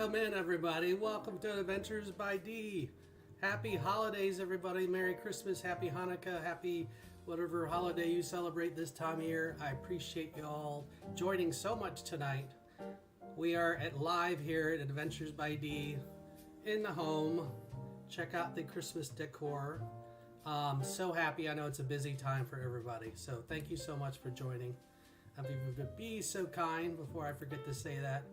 Welcome in, everybody. Welcome to Adventures by D. Happy holidays, everybody. Merry Christmas, Happy Hanukkah, Happy whatever holiday you celebrate this time of year. I appreciate you all joining so much tonight. We are live here at Adventures by D in the home. Check out the Christmas decor. So happy. I know it's a busy time for everybody. So thank you so much for joining. If you would be so kind, before I forget to say that,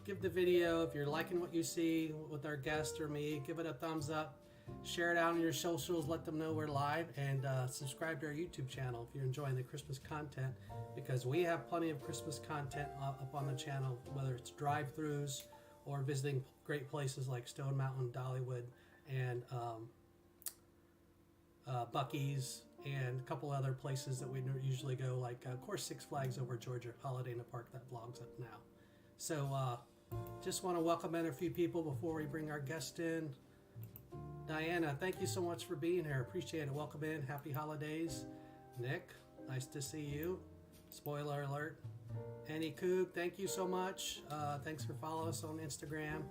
give the video, if you're liking what you see with our guest or me, give it a thumbs up, share it out on your socials, let them know we're live, and subscribe to our YouTube channel if you're enjoying the Christmas content, because we have plenty of Christmas content up on the channel, whether it's drive-thrus or visiting great places like Stone Mountain, Dollywood, and Buc-ee's, and a couple other places that we usually go, like, of course, Six Flags over Georgia, Holiday in the Park, that vlog's up now. So, just want to welcome in a few people before we bring our guest in. Diana, thank you so much for being here. Appreciate it. Welcome in. Happy holidays. Nick, nice to see you. Spoiler alert. Annie Coog, thank you so much. Thanks for following us on Instagram.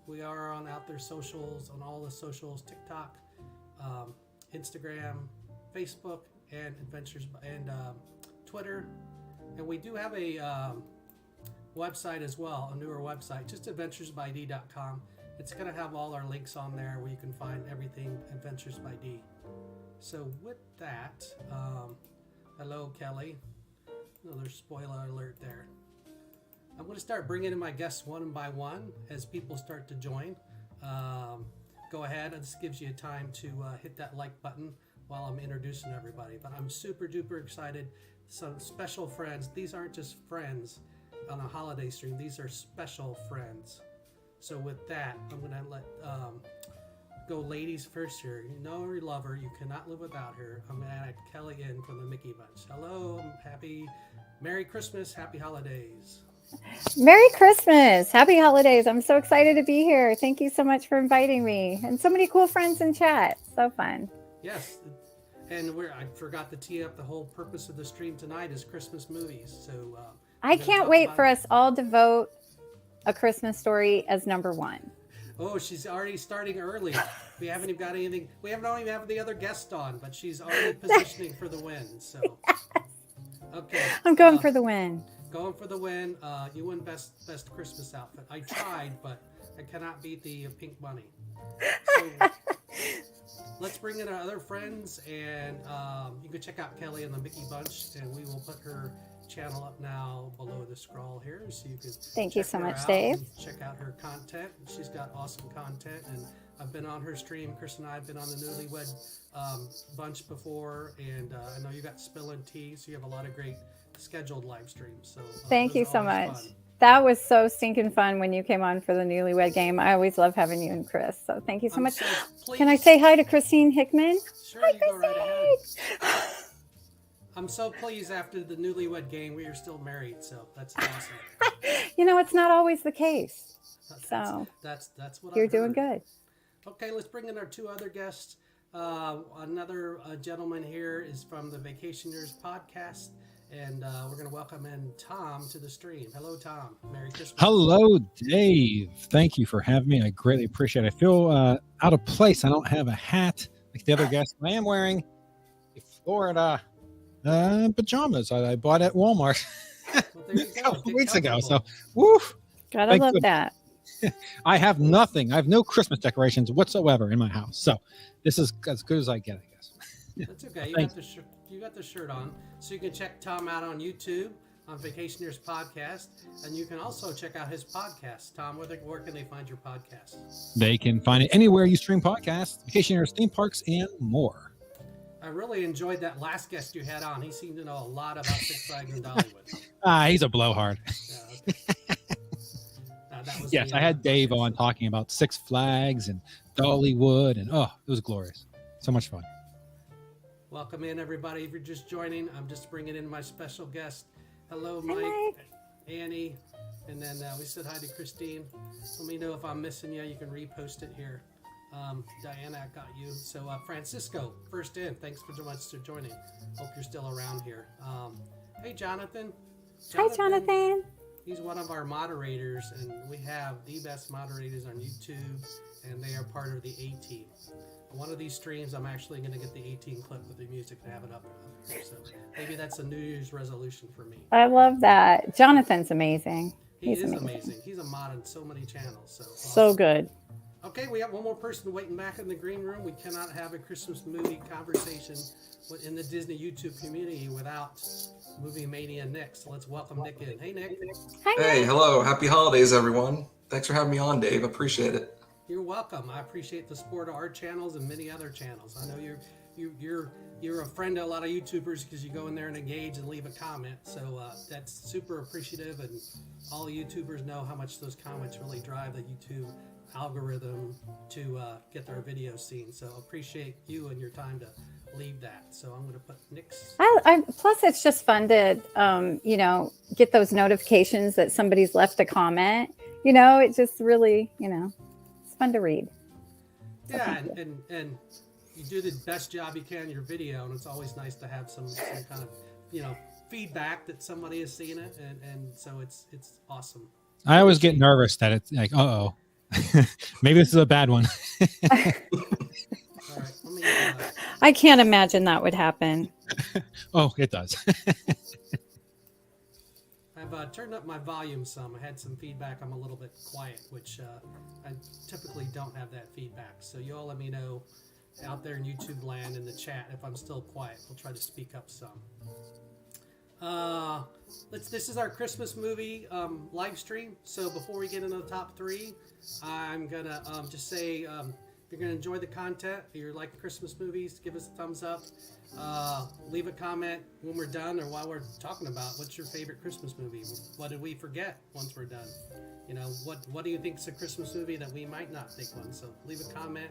We are on out there socials, on all the socials, TikTok, Instagram, Facebook, and Adventures, and Twitter. And we do have a website as well, a newer website, just adventuresbyd.com. It's going to have all our links on there where you can find everything Adventures by D. So with that, hello Kelly. Another spoiler alert there. I'm going to start bringing in my guests one by one as people start to join. Go ahead, this gives you time to hit that like button while I'm introducing everybody. But I'm super duper excited. Some special friends. These aren't just friends on a holiday stream. These are special friends. So with that, I'm going to let go ladies first here. You know you love her. You cannot live without her. I'm going to add Kelly in from the Mickey Bunch. Hello. Merry Christmas. Happy holidays. Merry Christmas. Happy holidays. I'm so excited to be here. Thank you so much for inviting me. And so many cool friends in chat. So fun. Yes. And I forgot to tee up the whole purpose of the stream tonight is Christmas movies. So I can't wait for us all to vote A Christmas Story as number one. Oh, she's already starting early. We haven't even got anything. We don't even have the other guest on, but she's already positioning for the win. So, yes. Okay. I'm going for the win. Going for the win. You win best Christmas outfit. I tried, but I cannot beat the pink bunny. So, let's bring in our other friends, and you can check out Kelly and the Mickey Bunch, and we will put her channel up now below the scroll here, so you can thank you so much, Dave. Check out her content. She's got awesome content, and I've been on her stream. Chris and I have been on the Newlywed Bunch before, and I know you got Spillin' Tea, so you have a lot of great scheduled live streams. So thank you so much. Fun. That was so stinking fun when you came on for the Newlywed Game. I always love having you and Chris. So thank you so much. Can I say hi to Christine Hickman? Sure, hi, you go right ahead. I'm so pleased after the Newlywed Game we are still married, so that's awesome. It's not always the case. That's what you're doing good. Okay, let's bring in our two other guests. Another gentleman here is from the Vacationers podcast, and we're going to welcome in Tom to the stream. Hello, Tom. Merry Christmas. Hello, Dave. Thank you for having me. I greatly appreciate it. I feel out of place. I don't have a hat like the other guests. I am wearing a Florida pajamas I bought at Walmart a couple weeks ago. So, woof. Gotta love that. I have nothing. I have no Christmas decorations whatsoever in my house. So this is as good as I get, I guess. That's okay. You got the shirt on. So you can check Tom out on YouTube on Vacationers Podcast. And you can also check out his podcast. Tom, where can they find your podcast? They can find it anywhere you stream podcasts, Vacationers, theme parks, and more. I really enjoyed that last guest you had on. He seemed to know a lot about Six Flags and Dollywood. He's a blowhard. Yes, I had Dave on talking about Six Flags and Dollywood, and it was glorious. So much fun. Welcome in, everybody. If you're just joining, I'm just bringing in my special guest. Hello, Mike. Hi, Annie, and then we said hi to Christine. Let me know if I'm missing you. You can repost it here. Diana, I got you. So Francisco, first in. Thanks so much for joining. Hope you're still around here. Hey, Jonathan. Hi, Jonathan. He's one of our moderators, and we have the best moderators on YouTube, and they are part of the A-Team. One of these streams, I'm actually going to get the A-Team clip with the music and have it up here. So maybe that's a New Year's resolution for me. I love that. Jonathan's amazing. He's amazing. He's a mod on so many channels. So awesome. So good. Okay, we have one more person waiting back in the green room. We cannot have a Christmas movie conversation in the Disney YouTube community without Movie Mania Nick. So let's welcome Nick in. Hey, Nick. Hi, Nick. Hey, hello. Happy holidays, everyone. Thanks for having me on, Dave. Appreciate it. You're welcome. I appreciate the support of our channels and many other channels. I know you're a friend to a lot of YouTubers because you go in there and engage and leave a comment. So that's super appreciative, and all YouTubers know how much those comments really drive the YouTube algorithm to get their videos seen. So appreciate you and your time to leave that. So I'm going to put Nick's. Plus, it's just fun to get those notifications that somebody's left a comment. It just really it's fun to read. So yeah, and you do the best job you can in your video, and it's always nice to have some kind of feedback that somebody has seen it, and so it's awesome. I always get nervous that it's like, uh-oh, maybe this is a bad one. All right, let me, I can't imagine that would happen. Oh, it does. I've turned up my volume some. I had some feedback. I'm a little bit quiet, which I typically don't have that feedback. So you all let me know out there in YouTube land in the chat if I'm still quiet. I'll try to speak up some. This is our Christmas movie live stream. So before we get into the top three, I'm gonna just say if you're gonna enjoy the content, if you like Christmas movies, give us a thumbs up. Leave a comment when we're done or while we're talking about what's your favorite Christmas movie. What did we forget once we're done? What do you think is a Christmas movie that we might not think one? So leave a comment.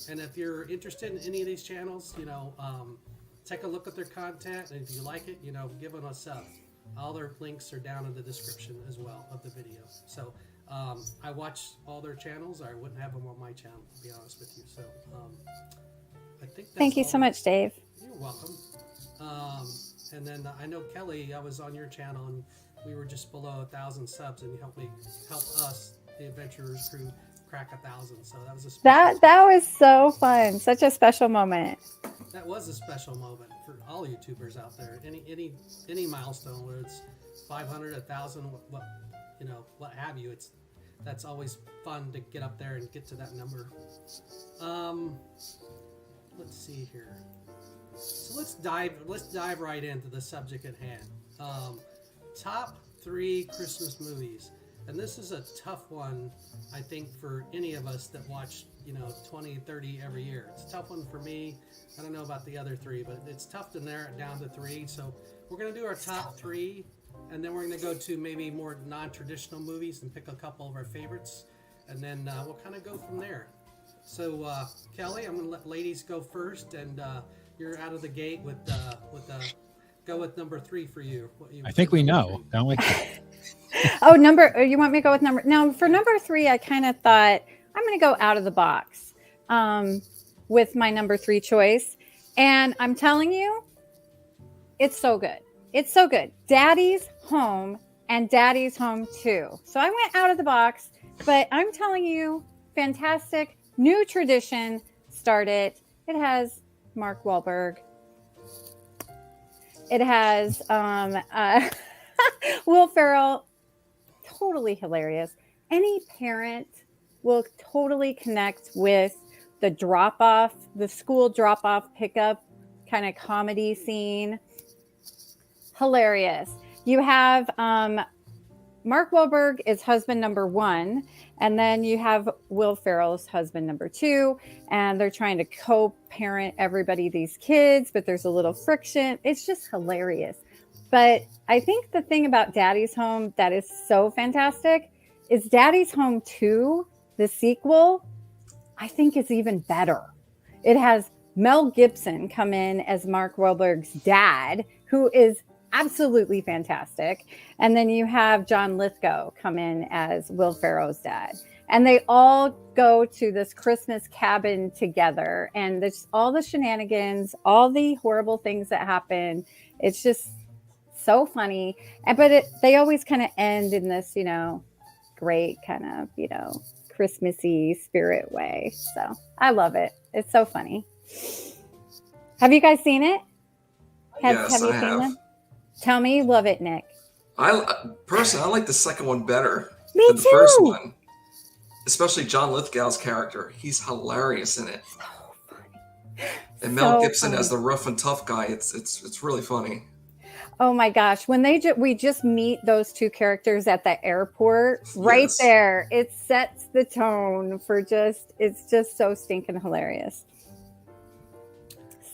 And if you're interested in any of these channels, take a look at their content, and if you like it, give them a sub. All their links are down in the description as well of the video. So I watch all their channels, or I wouldn't have them on my channel, to be honest with you. So I think that's Thank you so much, Dave. You're welcome. And then I know Kelly, I was on your channel, and we were just below 1,000 subs, and you helped us, the Adventurers crew, crack 1,000. So that was a special That was so fun. Such a special moment. That was a special moment for all YouTubers out there. Any milestone, whether it's 500, 1,000, what have you. That's always fun to get up there and get to that number. Let's see here. So let's dive right into the subject at hand. Top 3 Christmas movies. And this is a tough one, I think, for any of us that watch, 20, 30 every year. It's a tough one for me. I don't know about the other 3, but it's tough to narrow it down to 3. So we're going to do our top 3, and then we're going to go to maybe more non-traditional movies and pick a couple of our favorites, and then we'll kind of go from there. So Kelly, I'm going to let ladies go first, and you're out of the gate with go with number 3 for you. I think we know, don't we? You want me to go with number? Now, for number 3, I kind of thought I'm going to go out of the box with my number 3 choice. And I'm telling you, it's so good. It's so good. Daddy's Home and Daddy's Home 2. So I went out of the box, but I'm telling you, fantastic new tradition started. It has Mark Wahlberg. It has Will Ferrell. Totally hilarious. Any parent will totally connect with the school drop-off pickup kind of comedy scene. Hilarious. You have Mark Wahlberg is husband number 1, and then you have Will Ferrell's husband number 2, and they're trying to co-parent everybody, these kids, but there's a little friction. It's just hilarious. But I think the thing about Daddy's Home that is so fantastic is Daddy's Home 2, the sequel, I think is even better. It has Mel Gibson come in as Mark Wahlberg's dad, who is absolutely fantastic. And then you have John Lithgow come in as Will Ferrell's dad. And they all go to this Christmas cabin together. And there's all the shenanigans, all the horrible things that happen. It's just so funny. But they always kind of end in this, great kind of, Christmassy spirit way. So I love it. It's so funny. Have you guys seen it? Yes, have you I seen have. them? Tell me you love it, Nick. I like the second one better Me than the too. first one. Especially John Lithgow's character. He's hilarious in it. So funny. And Mel So Gibson funny. as the rough and tough guy. It's really funny. Oh my gosh, when we just meet those two characters at the airport, right Yes. there, it sets the tone for it's just so stinking hilarious.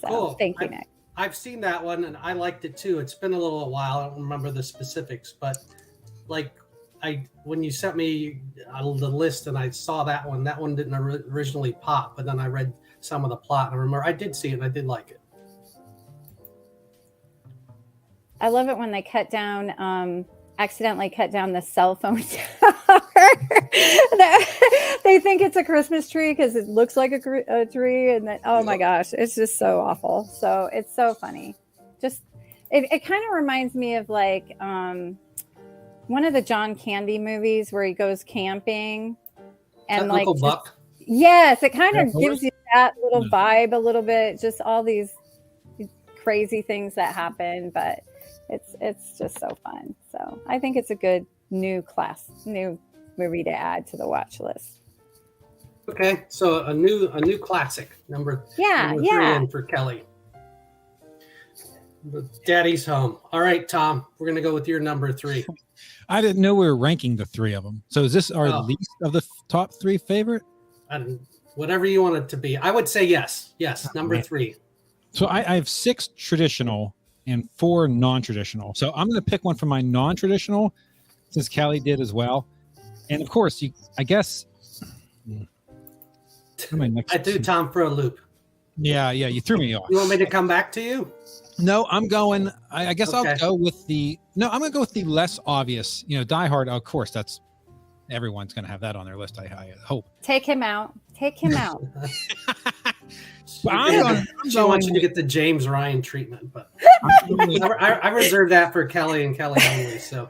So Cool. thank you, Nick. I've seen that one and I liked it too. It's been a little while. I don't remember the specifics, but when you sent me the list and I saw that one didn't originally pop, but then I read some of the plot and I remember I did see it and I did like it. I love it when they accidentally cut down the cell phone tower. They think it's a Christmas tree because it looks like a tree, and then my gosh, it's just so awful. So it's so funny. Just it kind of reminds me of like one of the John Candy movies where he goes camping and like Uncle Buck. yes, it kind of Yeah, gives you that little No. vibe a little bit. Just all these crazy things that happen, but it's just so fun. So I think it's a good new movie to add to the watch list. Okay, so a new classic number three in for Kelly. Daddy's Home. All right, Tom, we're gonna go with your number 3. I didn't know we were ranking the 3 of them. So is this our Oh. least of the top 3 favorite? Whatever you want it to be. I would say yes. Number man. 3. So I have 6 traditional and 4 non-traditional. So I'm going to pick one from my non-traditional, since Callie did as well. And of course, I guess. I threw Tom for a loop. Yeah, you threw me off. You want me to come back to you? No, I'm going. I guess Okay. I'll go with the. No, I'm going to go with the less obvious. Die Hard. Of course, that's everyone's going to have that on their list. I hope. Take him out. But I'm She going wants you to get the James Ryan treatment, but I reserve that for Kelly and Kelly only. So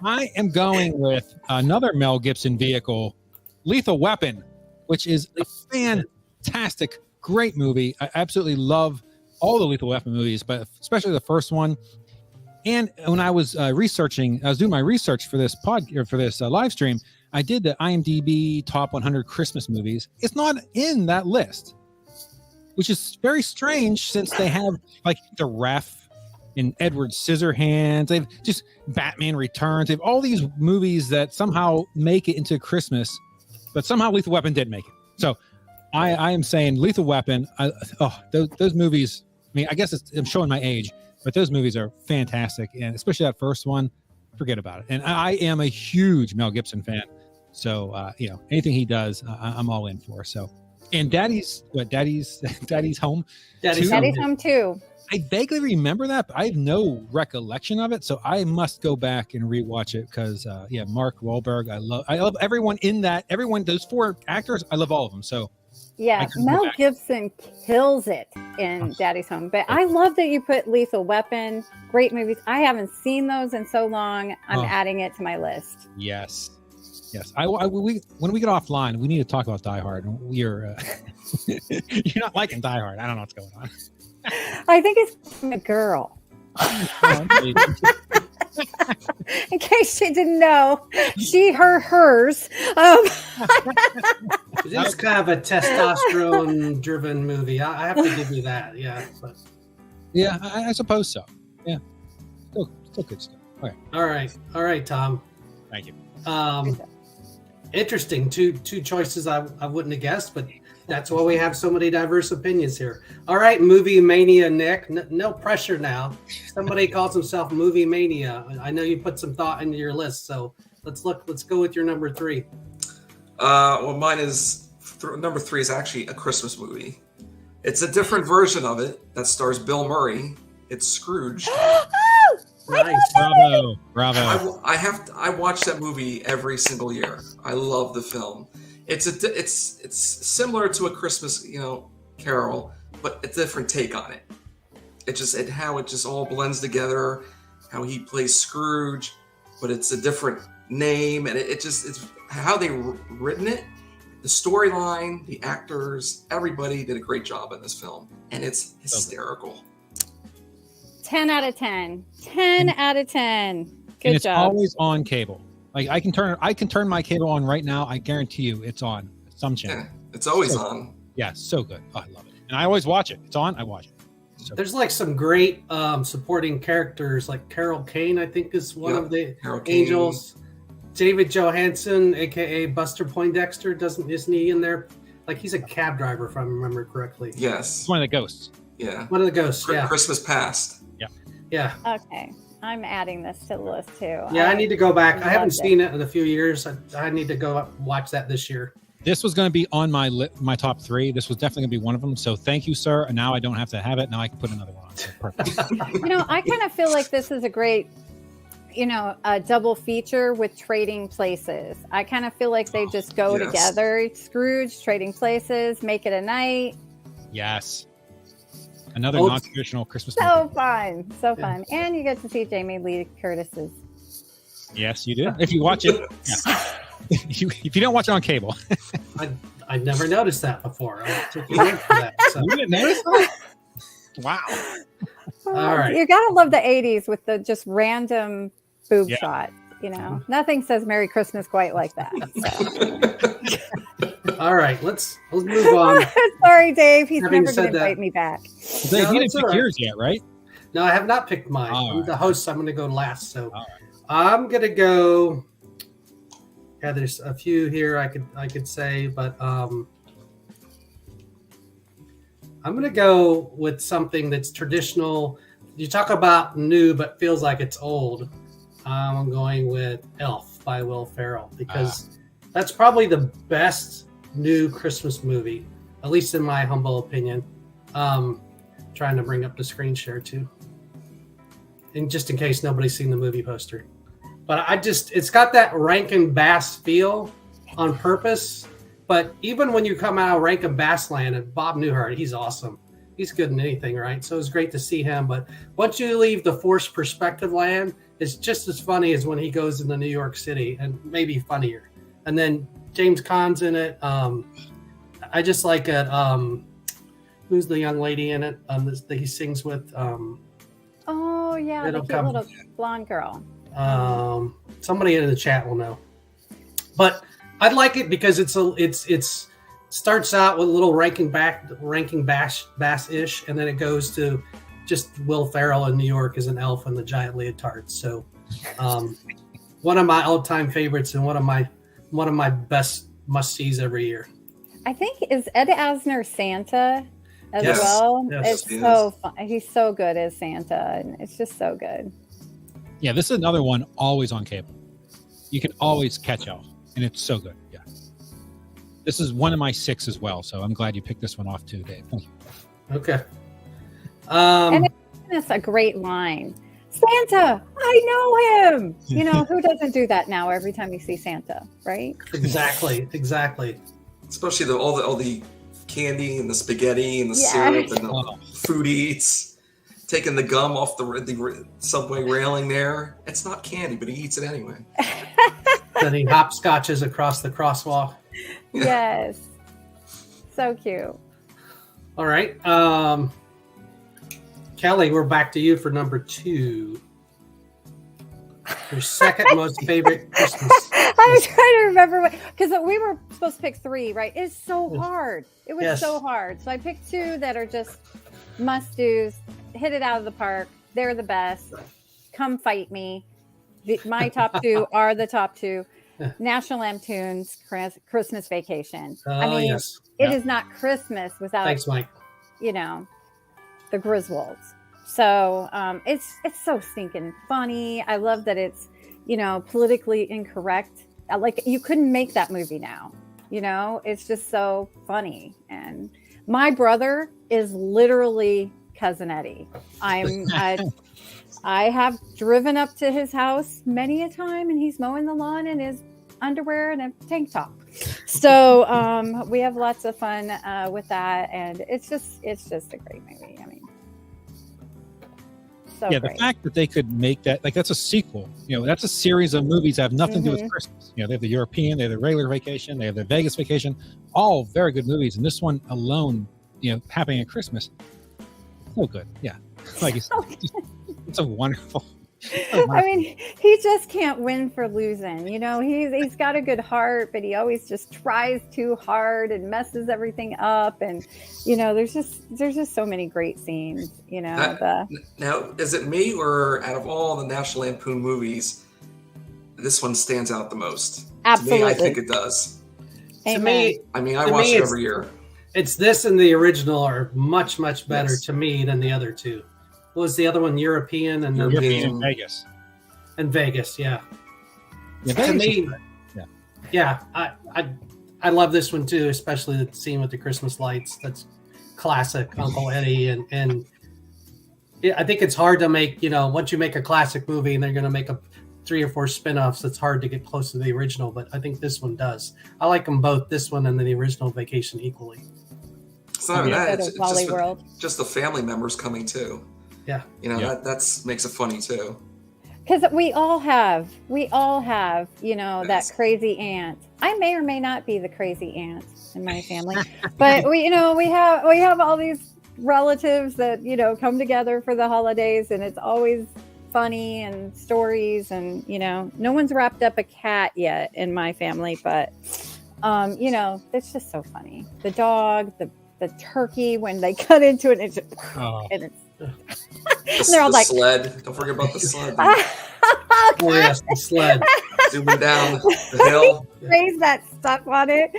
I am going with another Mel Gibson vehicle, Lethal Weapon, which is a fantastic, great movie. I absolutely love all the Lethal Weapon movies, but especially the first one. And when I was doing my research for this live stream, I did the IMDb top 100 Christmas movies. It's not in that list, which is very strange since they have like The Ref and Edward Scissorhands. They've just Batman Returns. They have all these movies that somehow make it into Christmas, but somehow Lethal Weapon didn't make it. So I am saying Lethal Weapon. Those movies. I mean, I guess I'm showing my age, but those movies are fantastic, and especially that first one. Forget about it. And I am a huge Mel Gibson fan, so anything he does, I'm all in for. So, and Daddy's Home. Daddy's Home too. I vaguely remember that, but I have no recollection of it. So I must go back and rewatch it because, Mark Wahlberg. I love everyone in that. Those 4 actors, I love all of them. So Yeah, Mel Gibson kills it in Daddy's Home. But I love that you put Lethal Weapon. Great movies. I haven't seen those in so long. I'm adding it to my list. Yes. When we get offline, we need to talk about Die Hard. You're not liking Die Hard. I don't know what's going on. I think it's a girl. In case you didn't know, she, her, hers. It's kind of a testosterone-driven movie. I have to give you that. Yeah. But. Yeah, I suppose so. Yeah. Still good stuff. Okay. All right, Tom. Thank you. Interesting. Two choices I wouldn't have guessed, but that's why we have so many diverse opinions here. All right, Movie Mania, Nick. No pressure now. Somebody calls himself Movie Mania. I know you put some thought into your list, so let's go with your number 3. Well, mine is number 3 is actually a Christmas movie. It's a different version of it that stars Bill Murray. It's Scrooged. Nice. Bravo. I watch that movie every single year. I love the film. It's similar to a Christmas, Carol, but a different take on it. How it just all blends together. how he plays Scrooge, but it's a different name, and it's how they written it, the storyline, the actors, everybody did a great job in this film, and it's hysterical. 10 out of 10. 10 out of 10. Good and it's job. always on cable. Like I can turn my cable on right now. I guarantee you it's on some channel. Yeah, it's always on. Yeah, so good. Oh, I love it. And I always watch it. It's on, I watch it. So There's like some great supporting characters, like Carol Kane, I think is one of the Carol Kane. angels. David Johansen, aka Buster Poindexter, isn't he in there? Like he's a cab driver, if I remember correctly. Yes. it's one of the ghosts. Yeah. One of the ghosts. Yeah. Christmas Past. Yeah. Okay. I'm adding this to the list too. Yeah. I need to go back. I haven't loved it. seen it in a few years. I need to go watch that this year. This was going to be on my top 3. This was definitely going to be one of them. So thank you, sir. And now I don't have to have it. Now I can put another one on. So perfect. I kind of feel like this is a great, a double feature with Trading Places. I kind of feel like they just go Yes. together. Scrooge, Trading Places, make it a night. Yes. Another Oh. non-traditional Christmas So movie. fun. So Yeah. fun. And you get to see Jamie Lee Curtis's. Yes, you do. If you watch it. Yeah. if you don't watch it on cable. I never noticed that before. I took you in for that. So. You didn't notice that? Wow. All right. You gotta love the 80s with the just random boob Yeah. shot. Nothing says Merry Christmas quite like that. So. All right. Let's move on. Sorry, Dave. He's Having never said going to that- invite me back. Dave, No, you that's didn't pick all right. yours yet, right? No, I have not picked mine. All I'm right. the host. So I'm going to go last. So All I'm going to go. Yeah, there's a few here I could say, but I'm going to go with something that's traditional. You talk about new, but feels like it's old. I'm going with Elf by Will Ferrell because that's probably the best new Christmas movie, at least in my humble opinion. Trying to bring up the screen share too, and just in case nobody's seen the movie poster. But it's got that Rankin Bass feel on purpose. But even when you come out of Rankin Bass land, and Bob Newhart, he's awesome. He's good in anything, right? So it's great to see him. But once you leave the forced perspective land, it's just as funny as when he goes into New York City, and maybe funnier. And then James Caan's in it. I just like it. Who's the young lady in it that he sings with? Oh, yeah. The It'll cute come. little blonde girl. Somebody in the chat will know. But I'd like it because it's starts out with a little Rankin Bass ish, and then it goes to just Will Ferrell in New York as an elf in the giant leotard. So, one of my all-time favorites and one of my best must-sees every year. I think is Ed Asner Santa as Yes. well. Yes, It's he so fun. He's so good as Santa, and it's just so good. Yeah, this is another one always on cable. You can always catch up, and it's so good. Yeah. This is one of my 6 as well, so I'm glad you picked this one off too, Dave. Thank you. Okay. And it's a great line. Santa, I know him. Who doesn't do that now every time you see Santa, right? Exactly. Especially all the candy and the spaghetti and the Yes. syrup and the food eats. Taking the gum off the subway railing there. It's not candy, but he eats it anyway. Then he hopscotches across the crosswalk. Yes. So cute. All right. Kelly, we're back to you for number 2. Your second most favorite Christmas. I was trying to remember because we were supposed to pick 3, right? It's so Yes. hard. It was Yes. so hard. So I picked 2 that are just must-dos. Hit it out of the park. They're the best. Come fight me. My top 2 are the top 2. Yeah. National Lampoon's Christmas Vacation. Oh, I mean, yes. it Yeah. is not Christmas without Thanks, Mike. the Griswolds. So it's so stinking funny. I love that it's politically incorrect. Like you couldn't make that movie now. It's just so funny. And my brother is literally Cousin Eddie. I have driven up to his house many a time, and he's mowing the lawn in his underwear and a tank top. So we have lots of fun with that, and it's just a great movie. I mean, So yeah, great. the fact that they could make that, like, that's a sequel. That's a series of movies that have nothing to do with Christmas. They have the European, they have the regular vacation, they have the Vegas vacation, all very good movies. And this one alone, happening at Christmas, so good. Yeah, like it's a wonderful. I mean, he just can't win for losing. He's got a good heart, but he always just tries too hard and messes everything up. And there's just so many great scenes. Now, is it me, or out of all the National Lampoon movies, this one stands out the most? Absolutely, to me, I think it does. Amen. To me, I watch it every year. It's this and the original are much, much better Yes. to me than the other two. What was the other one? European and then European and Vegas. And Vegas, yeah. Yeah, To Vegas me, is good. yeah, I love this one too, especially the scene with the Christmas lights. That's classic Uncle Eddie, and I think it's hard to make. Once you make a classic movie and they're going to make 3 or 4 spin-offs, it's hard to get close to the original. But I think this one does. I like them both, this one and then the original Vacation, equally. It's not even that. It's Wally World. just the family members coming too. Yeah. That's makes it funny too. Because we all have, that crazy aunt. I may or may not be the crazy aunt in my family, but we have all these relatives that, come together for the holidays, and it's always funny and stories, and, no one's wrapped up a cat yet in my family, but, it's just so funny. The dog, the turkey, when they cut into it, it's just, and it's, they're all the like, sled. Don't forget about the sled. Oh yes, the sled. Zooming down the hill. Raise that stuff on it.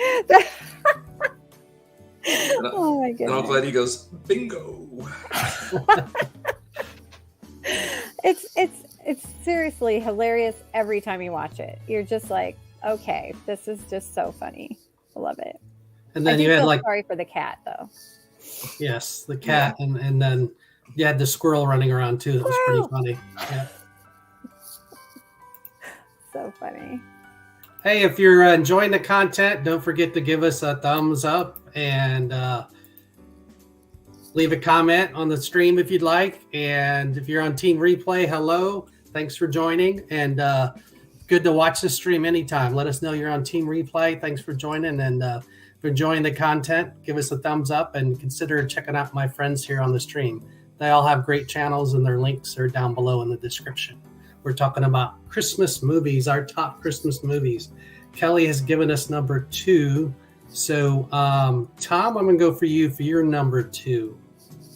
Oh my And goodness. Uncle Eddie goes, bingo. It's seriously hilarious every time you watch it. You're just like, okay, this is just so funny. I love it. And I then do you had feel sorry for the cat though. yes, the cat, and then you had the squirrel running around too. That was pretty funny. Yeah. So funny. Hey, if you're enjoying the content, don't forget to give us a thumbs up and leave a comment on the stream if you'd like. And if you're on Team Replay, hello. Thanks for joining. And good to watch the stream anytime. Let us know you're on Team Replay. Thanks for joining. And if you're enjoying the content, give us a thumbs up and consider checking out my friends here on the stream. They all have great channels, and their links are down below in the description. We're talking about Christmas movies, our top Christmas movies. Kelly has given us number 2. So, Tom, I'm going to go for you for your number 2.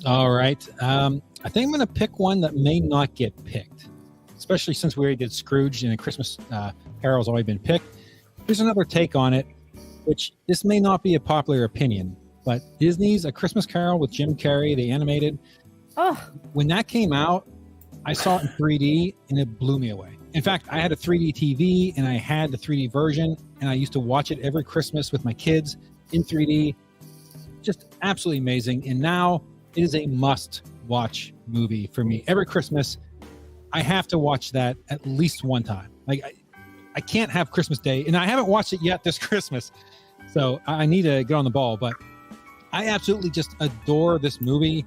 All right. I think I'm going to pick one that may not get picked, especially since we already did Scrooged and Christmas Carol's already been picked. Here's another take on it, which this may not be a popular opinion, but Disney's A Christmas Carol with Jim Carrey, the animated. Oh, When that came out, I saw it in 3D and it blew me away. In fact, I had a 3D TV and I had the 3D version, and I used to watch it every Christmas with my kids in 3D. Just absolutely amazing. And now it is a must-watch movie for me. Every Christmas, I have to watch that at least one time. Like, I can't have Christmas Day, and I haven't watched it yet this Christmas, so I need to get on the ball. But I absolutely just adore this movie.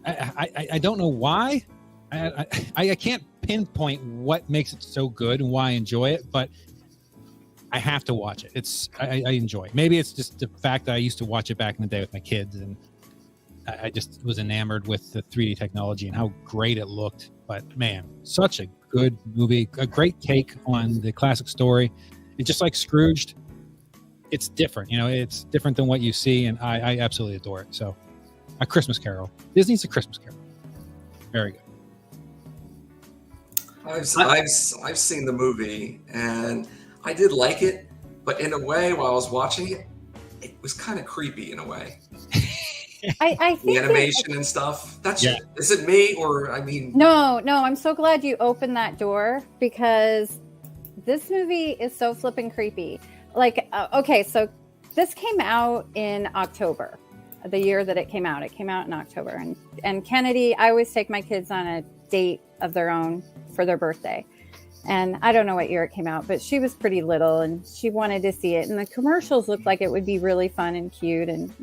I don't know why. I can't pinpoint what makes it so good and why I enjoy it, but I have to watch it. I enjoy it. Maybe it's just the fact that I used to watch it back in the day with my kids, and I just was enamored with the 3D technology and how great it looked. But man, such a good movie, a great take on the classic story. And just like Scrooged, it's different. It's different than what you see, and I absolutely adore it. So, A Christmas Carol. Disney's A Christmas Carol. Very good. I've seen the movie, and I did like it, but in a way, while I was watching it, it was kind of creepy in a way. I think The animation and stuff. Is it me, or I mean? No, I'm so glad you opened that door, because this movie is so flippin' creepy. Like, okay, so this came out in October, the year that it came out. It came out in October, and Kennedy, I always take my kids on a date of their own for their birthday. And I don't know what year it came out, but she was pretty little and she wanted to see it. And the commercials looked like it would be really fun and cute. And,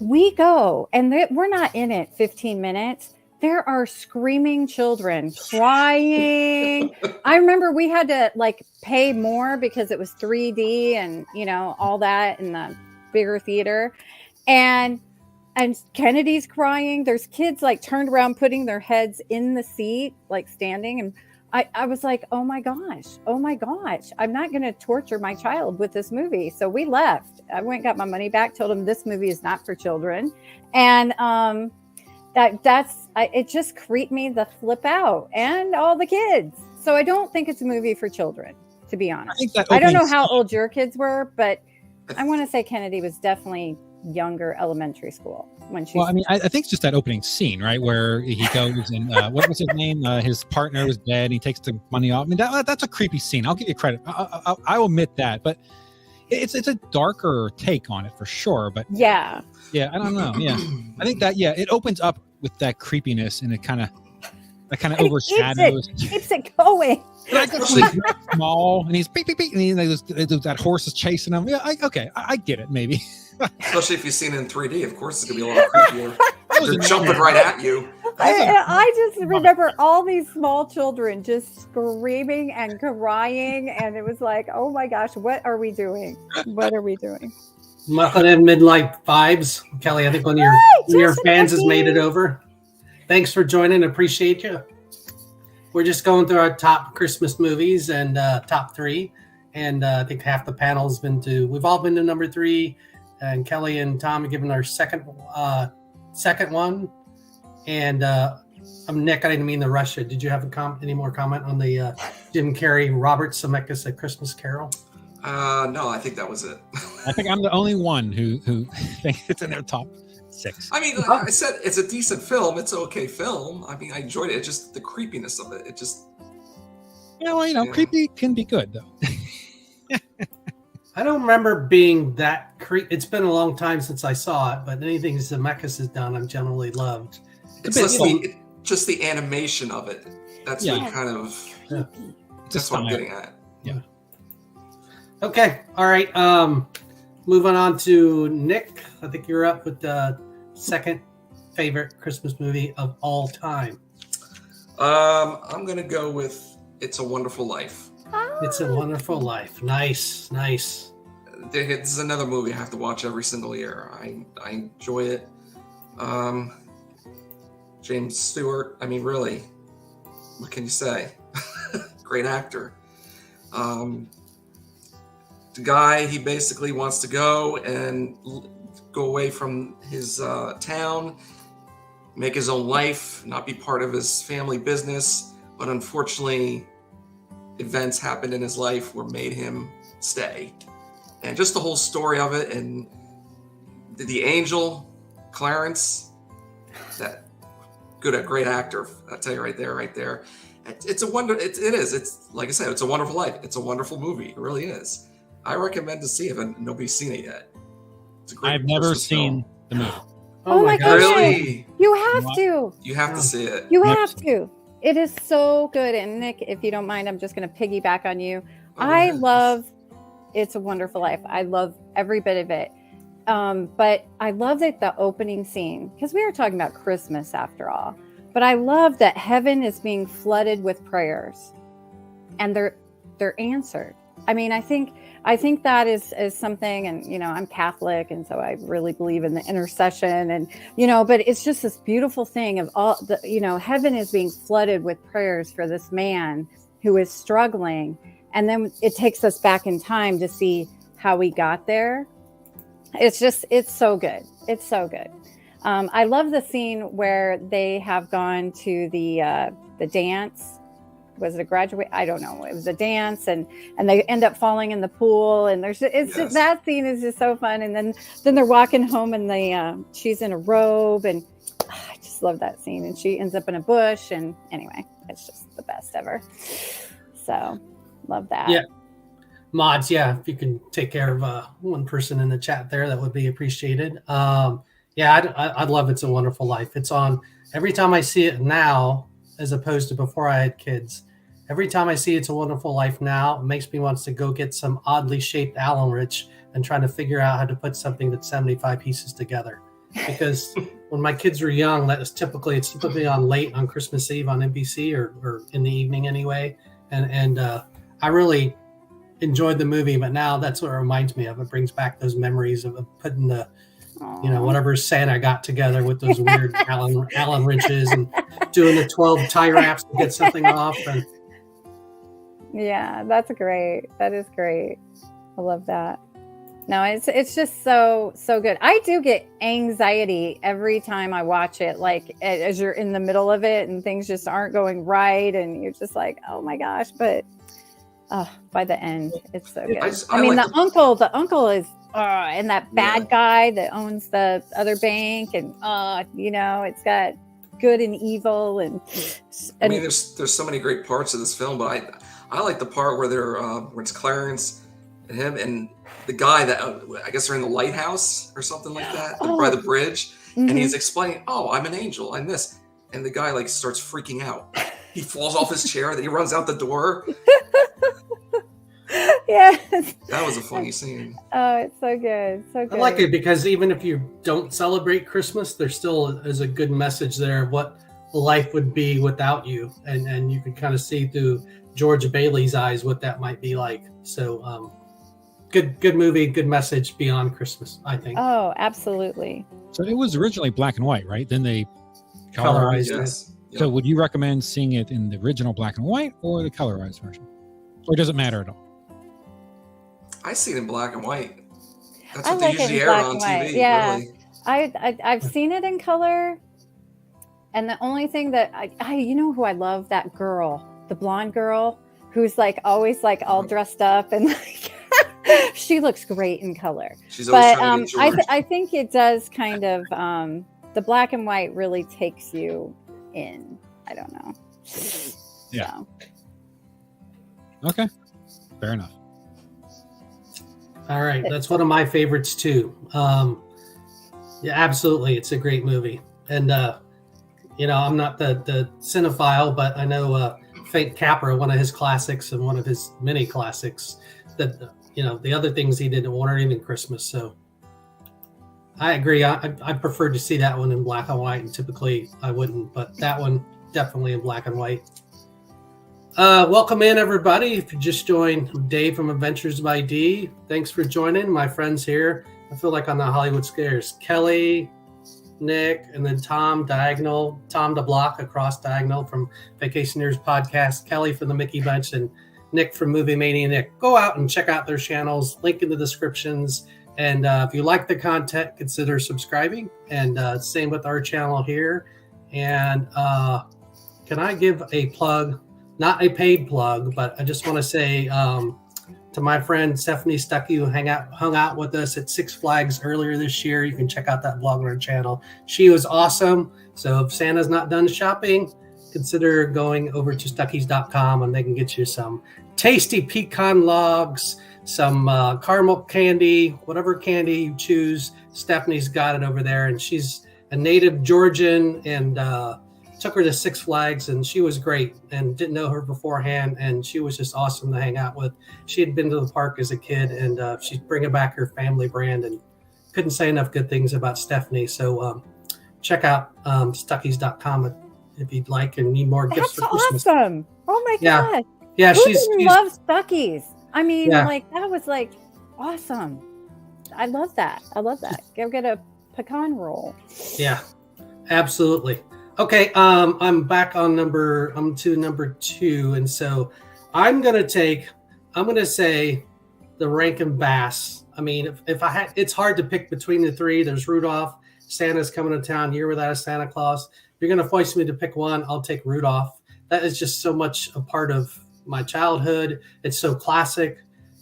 We go, and we're not in it 15 minutes. There are screaming children, crying. I remember we had to like pay more because it was 3D and, you know, all that in the bigger theater. And Kennedy's crying. There's kids like turned around, putting their heads in the seat, like standing. And I was like, oh my gosh, I'm not going to torture my child with this movie. So we left. I went and got my money back, told him this movie is not for children. And it just creeped me the flip out, and all the kids. So I don't think it's a movie for children, to be honest. I don't know how old your kids were, but I want to say Kennedy was definitely younger, elementary school when she. Well, I mean, I think it's just that opening scene, right, where he goes and what was his name? His partner was dead. And he takes the money off. I mean, that's a creepy scene. I'll give you credit. I'll admit that, but it's a darker take on it for sure. But yeah, I don't know. Yeah, I think that it opens up with that creepiness, and it kind of overshadows. Keeps it going. He's small, and he's beep beep beep, and that horse is chasing him. Yeah, I get it, maybe. Especially if you've seen it in 3D, of course it's gonna be a lot creepier. They're jumping right at you. I just remember all these small children just screaming and crying, and it was like, oh my gosh, what are we doing? Mucking in midlife vibes. Kelly, I think one of your fans has made it over. Thanks for joining. Appreciate you. We're just going through our top Christmas movies and top 3. And I think half the panel's we've all been to number 3. And Kelly and Tom have given our second one. And I'm Nick. I didn't mean to rush it. Did you have any more comment on the Jim Carrey, Robert Zemeckis, A Christmas Carol? No, I think that was it. I think I'm the only one who thinks it's in their top 6. I mean, like I said, it's a decent film. It's an okay film. I mean, I enjoyed it. It's just the creepiness of it. It just... creepy can be good, though. I don't remember being that creepy. It's been a long time since I saw it, but anything Zemeckis has done, I've generally loved. It's just the animation of it. That's what kind of... Yeah. That's what I'm getting at. Yeah. Okay. All right. Moving on to Nick. I think you're up with the second favorite Christmas movie of all time. I'm going to go with It's a Wonderful Life. It's a Wonderful Life. Nice. This is another movie I have to watch every single year. I enjoy it. James Stewart, I mean, really, what can you say? Great actor. The guy, he basically wants to go away from his town, make his own life, not be part of his family business, but unfortunately, events happened in his life where made him stay. And just the whole story of it, and the angel, Clarence, great actor. I'll tell you right there. It's a wonder. It is. It's like I said. It's a wonderful life. It's a wonderful movie. It really is. I recommend to see it, but nobody's seen it yet. It's a great. I've never seen the movie. Oh my gosh! Really? You have to. You have to see it. You have to. It is so good. And Nick, if you don't mind, I'm just going to piggyback on you. I love It's a Wonderful Life. I love every bit of it. But I love that the opening scene, because we were talking about Christmas after all, but I love that heaven is being flooded with prayers and they're answered. I mean, I think that is something, and, I'm Catholic, and so I really believe in the intercession, and, but it's just this beautiful thing of all the, heaven is being flooded with prayers for this man who is struggling. And then it takes us back in time to see how we got there. It's so good. It's so good. I love the scene where they have gone to the dance. Was it a graduate? I don't know. It was a dance, and they end up falling in the pool. And just, that scene is just so fun. And then they're walking home, and she's in a robe, and I just love that scene. And she ends up in a bush. And anyway, it's just the best ever. So love that. Yeah. Mods, if you can take care of one person in the chat there, that would be appreciated. I love It's a Wonderful Life. It's on every time I see it now, as opposed to before I had kids. Every time I see It's a Wonderful Life now, it makes me want to go get some oddly shaped Allen Rich and try to figure out how to put something that's 75 pieces together. because when my kids were young, it's typically on late on Christmas Eve on NBC or in the evening anyway. And I really enjoyed the movie, but now that's what it reminds me of. It brings back those memories of putting the, whatever Santa got together with those weird Allen wrenches and doing the 12 tie wraps to get something off. And yeah, that's great. That is great. I love that. No, it's just so good. I do get anxiety every time I watch it, like as you're in the middle of it and things just aren't going right and you're just like, oh my gosh, but by the end it's so good. I mean, like the uncle is and that bad guy that owns the other bank, and it's got good and evil, and I mean, there's so many great parts of this film, but I like the part where where it's Clarence and him and the guy that I guess they're in the lighthouse or something like that, by the bridge, and he's explaining, I'm an angel, I'm this, and the guy like starts freaking out. He falls off his chair, then he runs out the door. Yes. That was a funny scene. Oh, it's so good. So good. I like it because even if you don't celebrate Christmas, there still is a good message there of what life would be without you. And you can kind of see through George Bailey's eyes what that might be like. So good movie, good message beyond Christmas, I think. Oh, absolutely. So it was originally black and white, right? Then they Colorized it. Yes. Yep. So would you recommend seeing it in the original black and white or the colorized version? Or does it matter at all? I see it in black and white. That's I what they like it usually in air black on and TV. white. Yeah. Really. I've seen it in color, and the only thing that who I love, that girl, the blonde girl who's like always like all dressed up and like she looks great in color. She's always But trying to get George. I think it does kind of the black and white really takes you in. I don't know. Yeah. So. Okay. Fair enough. All right, that's one of my favorites too. Yeah, absolutely, it's a great movie, and I'm not the cinephile, but I know Frank Capra, one of his classics and one of his many classics. That the other things he did weren't even Christmas. So I agree. I prefer to see that one in black and white, and typically I wouldn't, but that one definitely in black and white. Welcome in, everybody. If you just joined, I'm Dave from Adventures by D. Thanks for joining, my friends here. I feel like on the Hollywood Scares. Kelly, Nick, and then Tom the Block across diagonal from Vacationers Podcast, Kelly from the Mickey Bunch, and Nick from Movie Mania Nick. Go out and check out their channels, link in the descriptions. And if you like the content, consider subscribing. And same with our channel here. And can I give a plug? Not a paid plug, but I just want to say to my friend Stephanie Stuckey, who hung out with us at Six Flags earlier this year. You can check out that vlog on our channel. She was awesome. So if Santa's not done shopping, consider going over to stuckies.com and they can get you some tasty pecan logs, some caramel candy, whatever candy you choose. Stephanie's got it over there, and she's a native Georgian, and took her to Six Flags, and she was great, and didn't know her beforehand, and she was just awesome to hang out with. She had been to the park as a kid, and she's bringing back her family brand, and couldn't say enough good things about Stephanie. So check out stuckies.com if you'd like and need more gifts for Christmas. Awesome. Oh my gosh. Yeah, Who she's love Stuckies. I mean, Yeah. like that was like awesome. I love that. Go get a pecan roll. Yeah, absolutely. Okay, I'm back on number 2, and so I'm gonna say the Rankin Bass. I mean, if I had, it's hard to pick between the three. There's Rudolph, Santa's Coming to Town, Year Without a Santa Claus. If you're gonna force me to pick one, I'll take Rudolph. That is just so much a part of my childhood. It's so classic.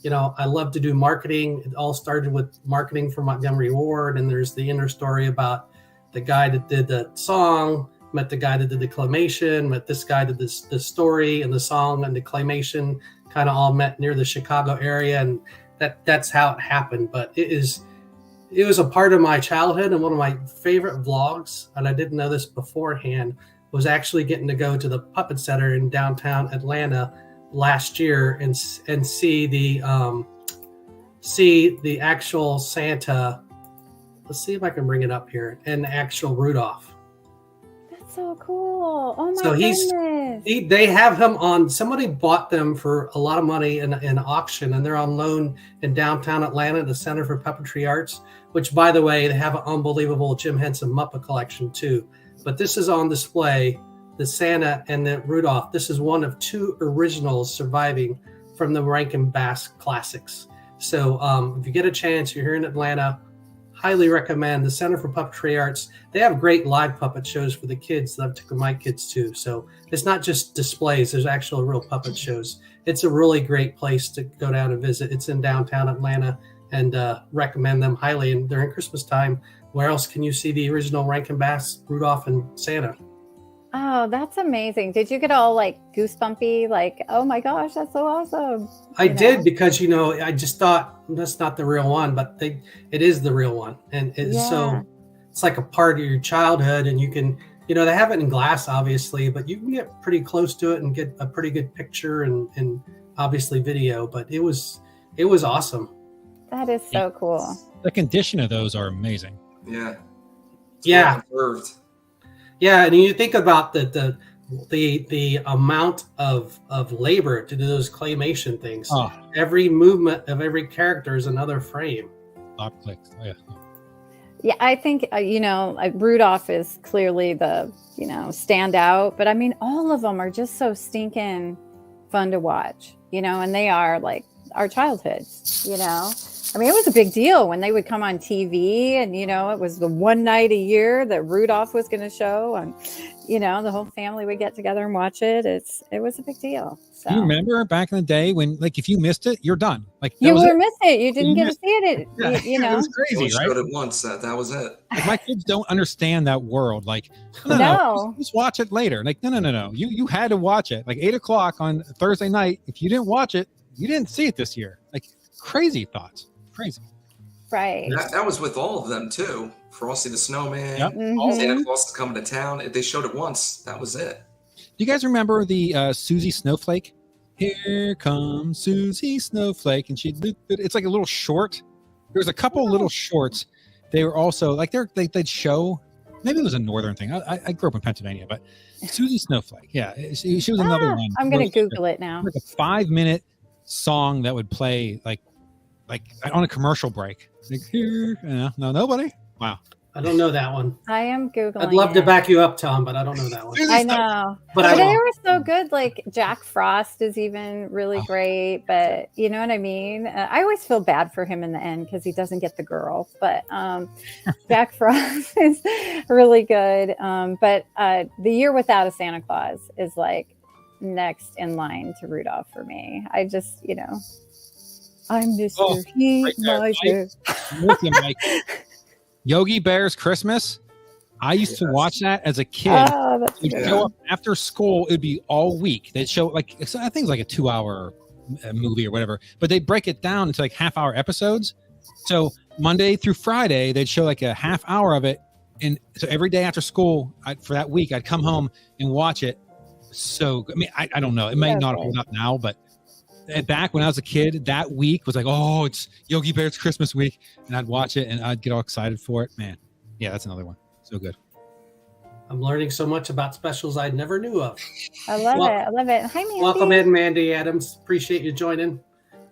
I love to do marketing. It all started with marketing for Montgomery Ward, and there's the inner story about the guy that did the song, met the guy that did the claymation, met this guy that did the story and the song and the claymation kind of all met near the Chicago area, and that's how it happened. But it was a part of my childhood, and one of my favorite vlogs, and I didn't know this beforehand, was actually getting to go to the Puppet Center in downtown Atlanta last year and see the actual Santa let's see if I can bring it up here. And actual Rudolph. That's so cool. Oh my So goodness. they have him on. Somebody bought them for a lot of money in an auction, and they're on loan in downtown Atlanta at the Center for Puppetry Arts. Which, by the way, they have an unbelievable Jim Henson Muppet collection too. But this is on display. The Santa and the Rudolph. This is one of 2 originals surviving from the Rankin Bass classics. So if you get a chance, you're here in Atlanta, highly recommend the Center for Puppetry Arts. They have great live puppet shows for the kids that I've taken my kids to. So it's not just displays, there's actual real puppet shows. It's a really great place to go down and visit. It's in downtown Atlanta, and recommend them highly. And during Christmas time, where else can you see the original Rankin Bass, Rudolph, and Santa? Oh, that's amazing. Did you get all like goosebumpy? Like, oh my gosh, that's so awesome. I did, because I just thought that's not the real one, but it is the real one, and so it's like a part of your childhood, and you can they have it in glass, obviously, but you can get pretty close to it and get a pretty good picture and obviously video. But it was awesome. That is so cool. The condition of those are amazing. Yeah. Yeah. Well, Yeah, and you think about the amount of labor to do those claymation things. Oh. Every movement of every character is another frame. Stop clicks. Oh, yeah. Yeah, I think, Rudolph is clearly the, standout. But I mean, all of them are just so stinking fun to watch, and they are like our childhoods, I mean, it was a big deal when they would come on TV, and, it was the one night a year that Rudolph was going to show, and, the whole family would get together and watch it. It was a big deal. So. Do you remember back in the day when, like, if you missed it, you're done. Like, you were missed it. You didn't get to see it. It was crazy, right? Showed it once. That was it. Like, my kids don't understand that world. Like, no. Just watch it later. Like, no. You had to watch it. Like 8:00 on Thursday night. If you didn't watch it, you didn't see it this year. Like, crazy thoughts. Crazy. Right. That was with all of them too. Frosty the Snowman. Yep. Mm-hmm. Santa Claus is coming to town. They showed it once. That was it. Do you guys remember the Susie Snowflake? Here comes Susie Snowflake, and it's like a little short. There's a couple little shorts. They were also like they'd show. Maybe it was a northern thing. I grew up in Pennsylvania, but Susie Snowflake. Yeah, she was another one. I'm gonna Google it now. Like a 5-minute song that would play like on a commercial break. Like, here, no, nobody. Wow. I don't know that one. I am Googling. I'd love to back you up, Tom, but I don't know that one. I know. But they were so good. Like Jack Frost is even really great, but you know what I mean? I always feel bad for him in the end because he doesn't get the girl, but Jack Frost is really good. But The Year Without a Santa Claus is like next in line to Rudolph for me. I just, I'm Mr. Heat Miser. Yogi Bear's Christmas. I used to watch that as a kid. Oh, that's It'd good. show up after school. It'd be all week. They'd show I think it was like a 2-hour movie or whatever, but they break it down into like half-hour episodes. So Monday through Friday, they'd show like a half hour of it. And so every day after school for that week, I'd come home and watch it. So, I mean, I don't know. It may not hold up now, but back when I was a kid, that week was like, oh, it's Yogi Bear's Christmas week. And I'd watch it and I'd get all excited for it. Man, yeah, that's another one. So good. I'm learning so much about specials I never knew of. I love it. Hi, Mandy. Welcome in, Mandy Adams. Appreciate you joining.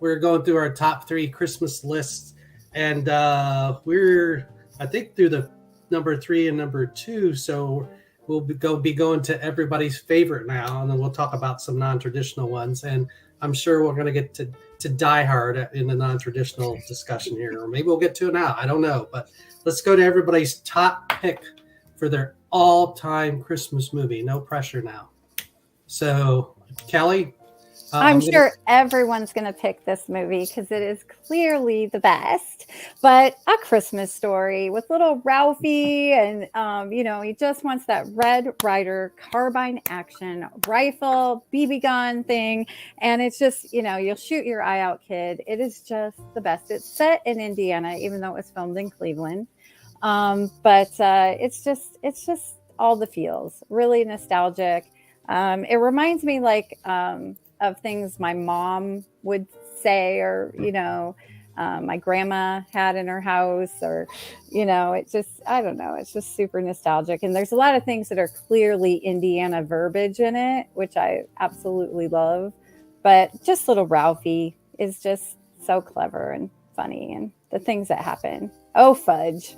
We're going through our top 3 Christmas lists. And we're, I think, through the number 3 and number 2. So we'll be going to everybody's favorite now. And then we'll talk about some non-traditional ones. And I'm sure we're going to get to Die Hard in the non-traditional discussion here. Or maybe we'll get to it now. I don't know. But let's go to everybody's top pick for their all-time Christmas movie. No pressure now. So, Kelly? I'm sure everyone's going to pick this movie because it is clearly the best. But A Christmas Story with little Ralphie, and he just wants that Red Ryder carbine action rifle BB gun thing, and it's just you'll shoot your eye out, kid. It is just the best. It's set in Indiana, even though it was filmed in Cleveland, but it's just all the feels. Really nostalgic. It reminds me of things my mom would say, or my grandma had in her house, or, you know, it just, I don't know, it's just super nostalgic. And there's a lot of things that are clearly Indiana verbiage in it, which I absolutely love. But just little Ralphie is just so clever and funny, and the things that happen. Oh, fudge.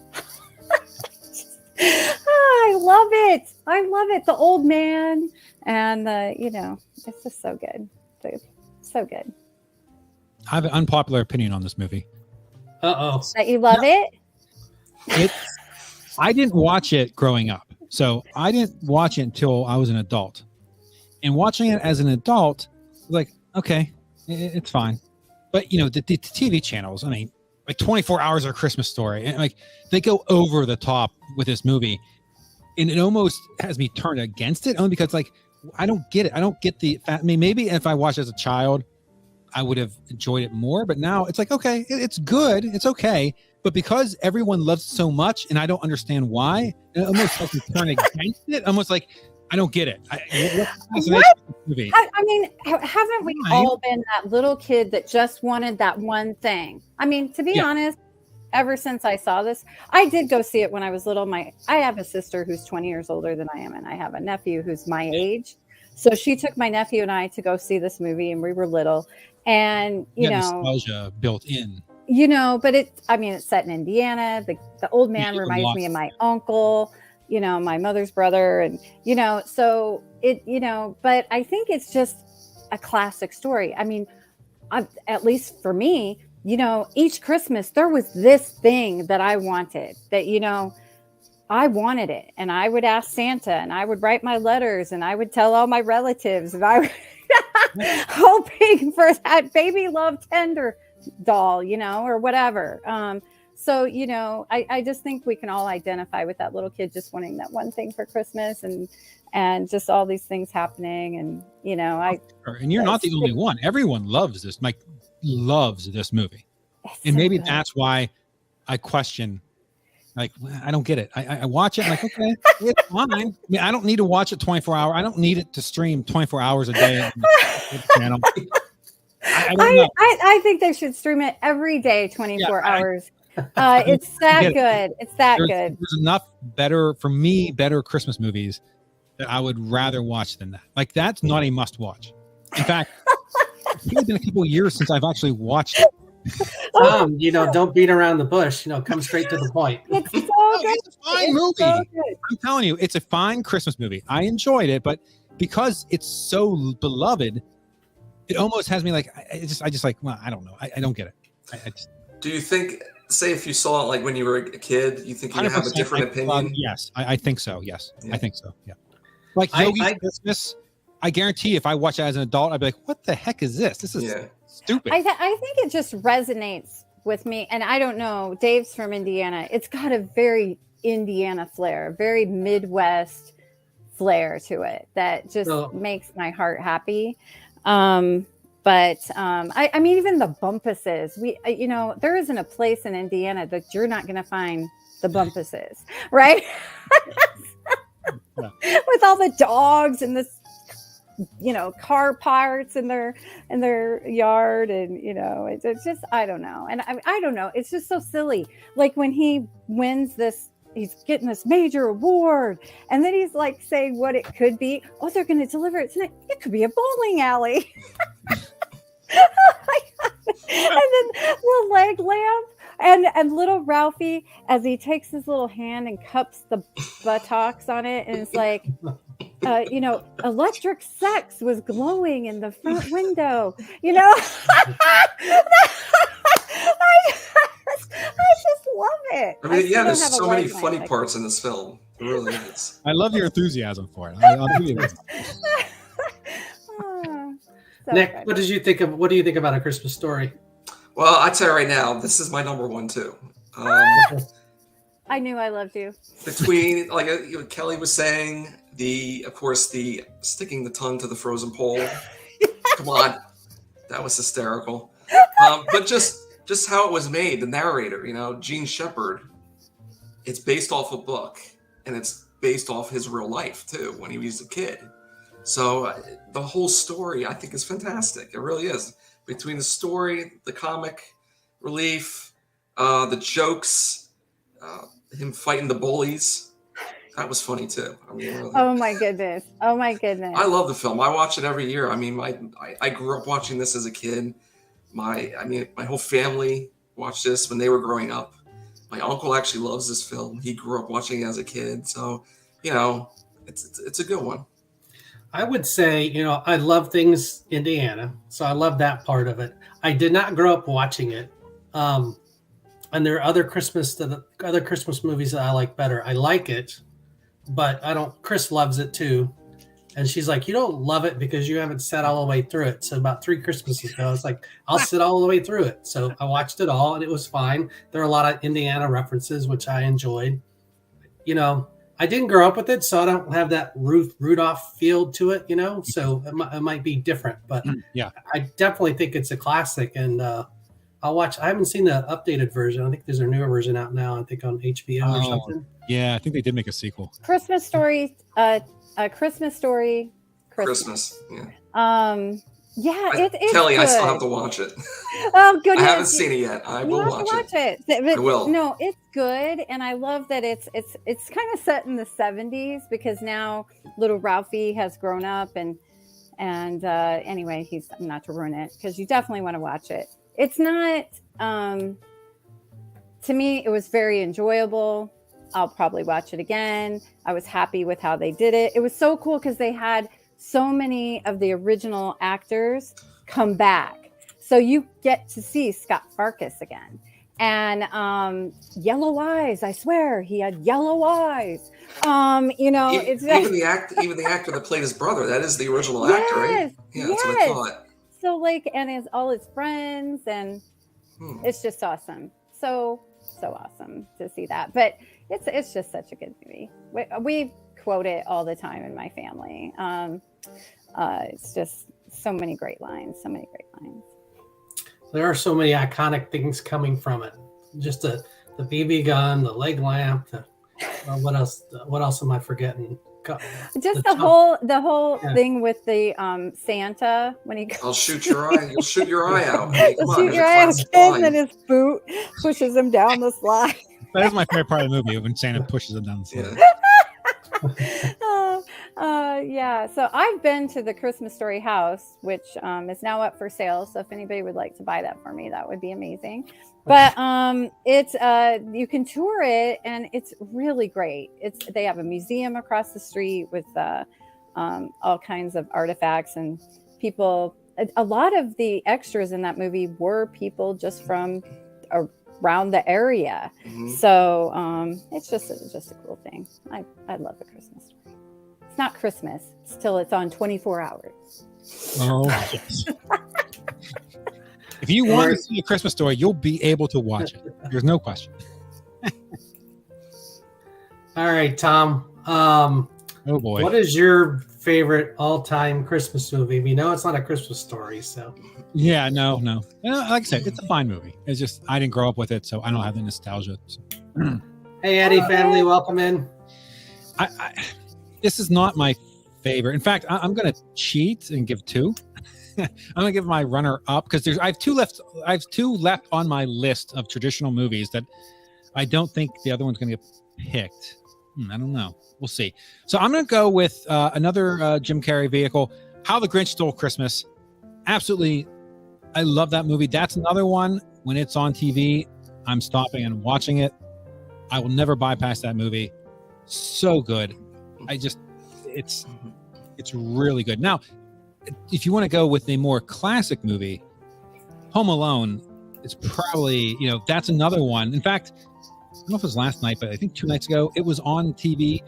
I love it. I love it. The old man, and you know, it's just so good. So good. I have an unpopular opinion on this movie. Uh-oh. That you love it? I didn't watch it growing up. So I didn't watch it until I was an adult. And watching it as an adult, like, okay, it's fine. But, you know, the TV channels, I mean, like 24 Hours of a Christmas Story, and like they go over the top with this movie. And it almost has me turned against it, only because, like, I don't get it. I don't get I mean, maybe if I watched it as a child, I would have enjoyed it more. But now it's like, okay, it's good. It's okay. But because everyone loves it so much and I don't understand why, it almost has me turn against it. Almost like, I don't get it. Movie? I mean, haven't we all been that little kid that just wanted that one thing? I mean, to be honest, ever since I saw this, I did go see it when I was little. I have a sister who's 20 years older than I am, and I have a nephew who's my age. So she took my nephew and I to go see this movie, and we were little. And, you know, nostalgia built in. You know, but it's set in Indiana. The old man reminds me of my uncle, you know, my mother's brother, and, you know, so it, you know, but I think it's just a classic story. I mean, at least for me, you know, each Christmas there was this thing that I wanted, that, you know, I wanted it, and I would ask Santa, and I would write my letters, and I would tell all my relatives, and I hoping for that baby love tender doll, you know, or whatever. So, you know, I just think we can all identify with that little kid just wanting that one thing for Christmas, and just all these things happening. And, you know, and you're not the only one. Everyone loves this. Mike loves this movie. And maybe that's why I question, like, I don't get it. I watch it, I'm like, okay, it's fine. I mean, I don't need to watch it 24 hours. I don't need it to stream 24 hours a day on the channel. I don't know. I think they should stream it every day, 24 hours. It's that good. It's that good. There's enough better Christmas movies that I would rather watch than that. Like, that's not a must watch. In fact, it's been a couple of years since I've actually watched it. You know, don't beat around the bush. You know, come straight to the point. It's so good. It's a fine movie. So I'm telling you, it's a fine Christmas movie. I enjoyed it, but because it's so beloved, it almost has me like, I just like, well, I don't know. I don't get it. Do you think, say, if you saw it like when you were a kid, you think you'd have a different opinion? Yes, I think so. Yes, yeah. I think so. Yeah. Like Yogi's Christmas, I guarantee if I watch it as an adult, I'd be like, what the heck is this? This is stupid. I think it just resonates with me. And I don't know, Dave's from Indiana. It's got a very Indiana flair, very Midwest flair to it that just makes my heart happy. I mean, even the Bumpuses, you know, there isn't a place in Indiana that you're not going to find the Bumpuses, right? With all the dogs and this, you know, car parts in their yard, and, you know, it's just, I don't know. And I don't know. It's just so silly. Like when he wins this, he's getting this major award, and then he's like saying what it could be. Oh, they're going to deliver it tonight. It could be a bowling alley. And then the leg lamp and little Ralphie, as he takes his little hand and cups the buttocks on it, and it's like, you know, electric sex was glowing in the front window, you know. I just love it. I mean, there's so many funny parts in this film. It really is. I love your enthusiasm for it. I'll give you that. Nick, what do you think about A Christmas Story? Well, I tell you right now, this is my number one too. I knew I loved you. Between, like Kelly was saying, of course, the sticking the tongue to the frozen pole. Come on, that was hysterical. But just how it was made, the narrator, you know, Gene Shepard. It's based off a book, and it's based off his real life too, when he was a kid. So the whole story, I think, is fantastic. It really is. Between the story, the comic relief. The jokes, him fighting the bullies, that was funny too. I mean, really. Oh my goodness. Oh my goodness. I love the film. I watch it every year. I mean, I grew up watching this as a kid. My whole family watched this when they were growing up. My uncle actually loves this film. He grew up watching it as a kid. So, it's a good one. I would say, I love things Indiana, so I love that part of it. I did not grow up watching it. And there are other Christmas movies that I like better. I like it, but I don't. Chris loves it too, and she's like, "You don't love it because you haven't sat all the way through it." So about 3 Christmases ago, I was like, "I'll sit all the way through it." So I watched it all, and it was fine. There are a lot of Indiana references, which I enjoyed. I didn't grow up with it, so I don't have that Rudolph feel to it. So it might be different, but yeah, I definitely think it's a classic, and I'll watch. I haven't seen the updated version. I think there's a newer version out now. I think on HBO or something. Yeah, I think they did make a sequel. Christmas Story. Christmas Story. Christmas. Yeah. Yeah, it's Kelly, good. I still have to watch it. Oh, goodness. I haven't seen it yet. I will watch it. I will. No, it's good, and I love that it's kind of set in the 70s because now little Ralphie has grown up, and anyway, he's not to ruin it because you definitely want to watch it. It's not. To me, it was very enjoyable. I'll probably watch it again. I was happy with how they did it. It was so cool because they had so many of the original actors come back. So you get to see Scott Farkus again. And yellow eyes, I swear, he had yellow eyes. It's even the actor that played his brother, that is the original actor, right? Yeah, that's what I thought. So and all his friends, and it's just awesome. So awesome to see that. But it's just such a good movie. We quote it all the time in my family. It's just so many great lines. There are so many iconic things coming from it. Just the BB gun, the leg lamp. What else? What else am I forgetting? Just the whole thing with the Santa when he. I'll shoot your eye. You'll shoot your eye out. Hey, come on, shoot your eye out, and then his boot pushes him down the slide. That is my favorite part of the movie when Santa pushes him down the slide. Yeah. So I've been to the Christmas Story house, which is now up for sale. So if anybody would like to buy that for me, that would be amazing. But it's you can tour it, and it's really great. They have a museum across the street with all kinds of artifacts and people. A lot of the extras in that movie were people just from around the area. Mm-hmm. So it's just a cool thing. I love the Christmas Story. It's not Christmas till it's on 24 hours. Oh, yes. If you want to see A Christmas Story, you'll be able to watch it. There's no question. All right, Tom. Oh boy. What is your favorite all-time Christmas movie? We know it's not A Christmas Story, so. Yeah, no. Like I said, it's a fine movie. It's just I didn't grow up with it, so I don't have the nostalgia. So. Hey, Eddie family, welcome in. This is not my favorite. In fact, I'm going to cheat and give 2. I'm going to give my runner up because I have 2 left. I have 2 left on my list of traditional movies that I don't think the other one's going to get picked. I don't know. We'll see. So I'm going to go with another Jim Carrey vehicle, How the Grinch Stole Christmas. Absolutely. I love that movie. That's another one. When it's on TV, I'm stopping and watching it. I will never bypass that movie. So good. It's really good. Now, if you want to go with a more classic movie, Home Alone is probably, that's another one. In fact, I don't know if it was last night, but I think 2 nights ago, it was on TV.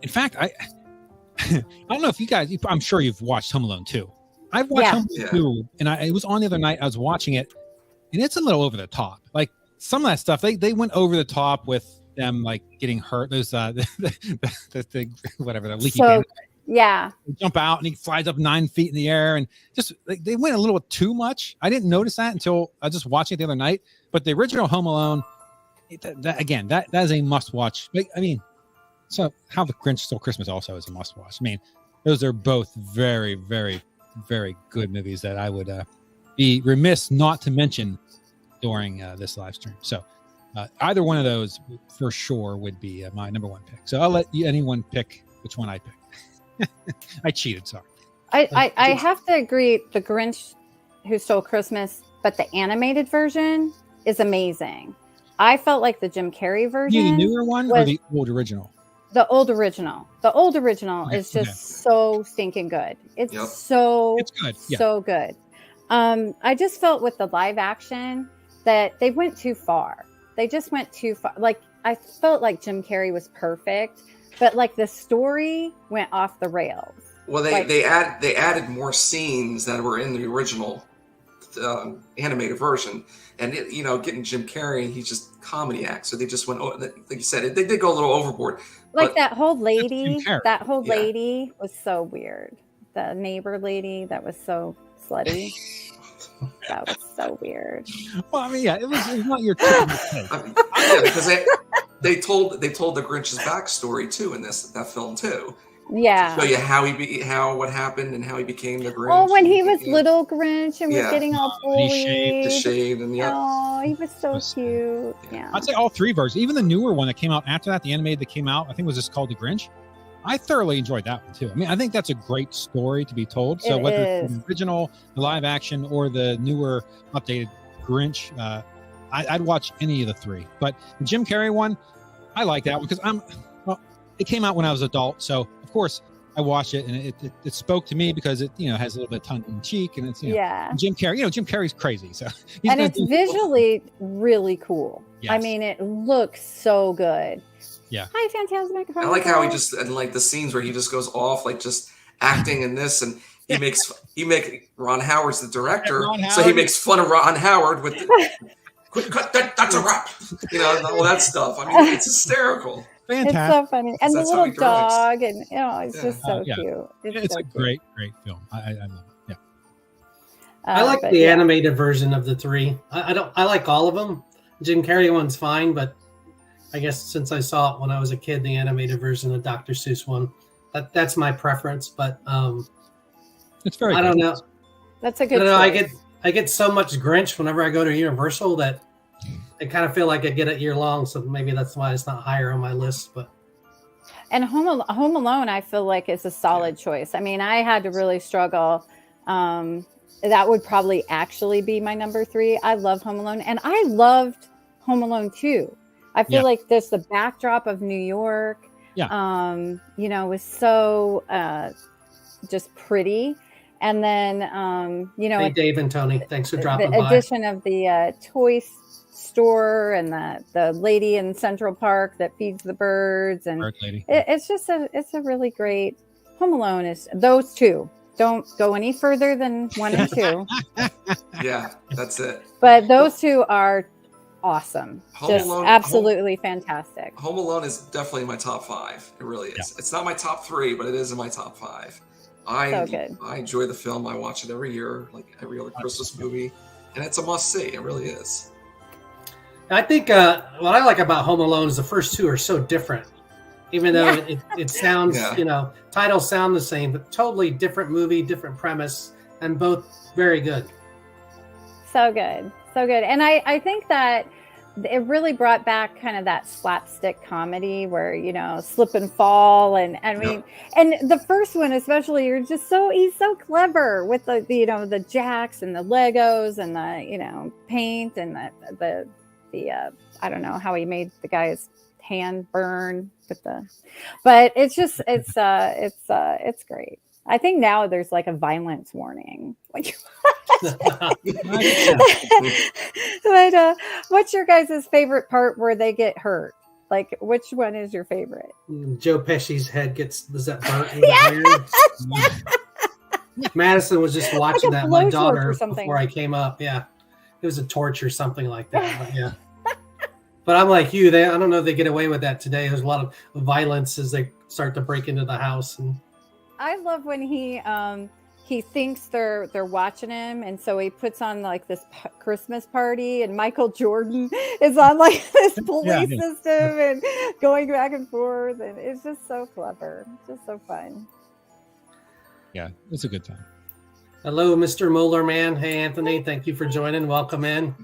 In fact, I don't know if you guys, I'm sure you've watched Home Alone 2. I've watched Home Alone 2, and it was on the other night. I was watching it, and it's a little over the top. Like some of that stuff, they went over the top with them like getting hurt. Those the leaky pan. Yeah. They jump out and he flies up 9 feet in the air, and just they went a little too much. I didn't notice that until I was just watching it the other night. But the original Home Alone, that is a must watch. So How the Grinch Stole Christmas also is a must watch. Those are both very, very, very good movies that I would be remiss not to mention during this live stream. So either one of those for sure would be my number one pick. So I'll let anyone pick which one I pick. I cheated, sorry. I have to agree. The Grinch Who Stole Christmas, but the animated version is amazing. I felt like the Jim Carrey version. The newer one or the old original? The old original. The old original is just so stinking good. It's it's good. Yeah. So good. I just felt with the live action that they went too far. They just went too far. Like I felt like Jim Carrey was perfect, but like the story went off the rails. Well, they added more scenes that were in the original animated version, and getting Jim Carrey, he's just comedy act. So they just went, like you said, they did go a little overboard. Like that whole lady, lady was so weird. The neighbor lady that was so slutty. That was so weird. Well, I mean, it was not your typical thing. Because they told the Grinch's backstory too in that film too. Yeah. To show you what happened and how he became the Grinch. Oh, when he was little Grinch and was getting all bullied. He shaved and Oh, he was so cute. Yeah. I'd say all three versions. Even the newer one that came out after that, the animated that came out, I think was just called The Grinch. I thoroughly enjoyed that one too. I mean, I think that's a great story to be told. So whether it's the original, the live action, or the newer updated Grinch, I'd watch any of the three. But the Jim Carrey one, I like that because it came out when I was an adult, so of course I watched it, and it spoke to me because it has a little bit of tongue in cheek, and it's Jim Carrey. Jim Carrey's crazy, so and it's visually really cool. Yes. I mean, it looks so good. Yeah. Hi, Phantasmic. I like how he just and like the scenes where he just goes off, like just acting in this, and he makes Ron Howard's the director, so he makes fun of Ron Howard with quick cut. That's a wrap. All that stuff. I mean, it's hysterical. Fantastic. It's so funny, and the little dog, and it's just so cute. It's so a great film. I love it. Yeah. I like the animated version of the three. I like all of them. Jim Carrey one's fine, but I guess since I saw it when I was a kid, the animated version of Dr. Seuss one, that's my preference. But it's very. I don't know. That's a good. I get so much Grinch whenever I go to Universal that I kind of feel like I get it year long. So maybe that's why it's not higher on my list. But and Home Alone, I feel like is a solid choice. I mean, I had to really struggle. That would probably actually be my number 3. I love Home Alone, and I loved Home Alone 2. I feel like there's the backdrop of New York. Yeah. Was so just pretty. And then, hey, Dave and Tony, thanks for dropping by. The addition of the toy store and the lady in Central Park that feeds the birds, and it's just it's a really great. Home Alone is those two. Don't go any further than 1 and 2. Yeah, that's it. But those two are awesome. Absolutely fantastic. Home Alone is definitely my top 5. It really is. Yeah. It's not my top 3, but it is in my top 5. I enjoy the film. I watch it every year, like every other Christmas movie, and it's a must see. It really is. I think what I like about Home Alone is the first 2 are so different. Even though it sounds, titles sound the same, but totally different movie, different premise, and both very good. So good. So good. And I think that it really brought back kind of that slapstick comedy where, slip and fall. And I mean, and the first one, especially, he's so clever with the jacks and the Legos and the, paint and the I don't know how he made the guy's hand burn but it's great. I think now there's like a violence warning. But what's your guys' favorite part where they get hurt? Like, which one is your favorite? Joe Pesci's head gets burnt in the iron. Madison was just watching that. My daughter before I came up. Yeah, it was a torch or something like that. But yeah. But I'm like you. I don't know if they get away with that today. There's a lot of violence as they start to break into the house. And I love when he thinks they're watching him, and so he puts on like this Christmas party, and Michael Jordan is on like this police system and going back and forth, and it's just so clever. It's just so fun. Yeah, it's a good time. Hello, Mr. Moeller Man. Hey, Anthony. Thank you for joining. Welcome in.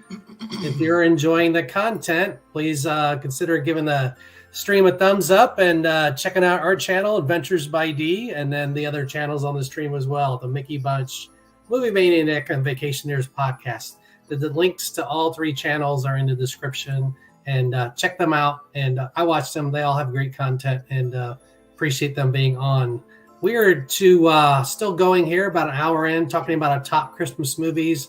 If you're enjoying the content, please consider giving the stream a thumbs up and checking out our channel, Adventures by D, and then the other channels on the stream as well, the Mickey Bunch, Movie Maniac, and Vacationers podcast. The links to all 3 channels are in the description, and check them out. And I watch them. They all have great content, and appreciate them being on. We are still going here, about an hour in, talking about our top Christmas movies,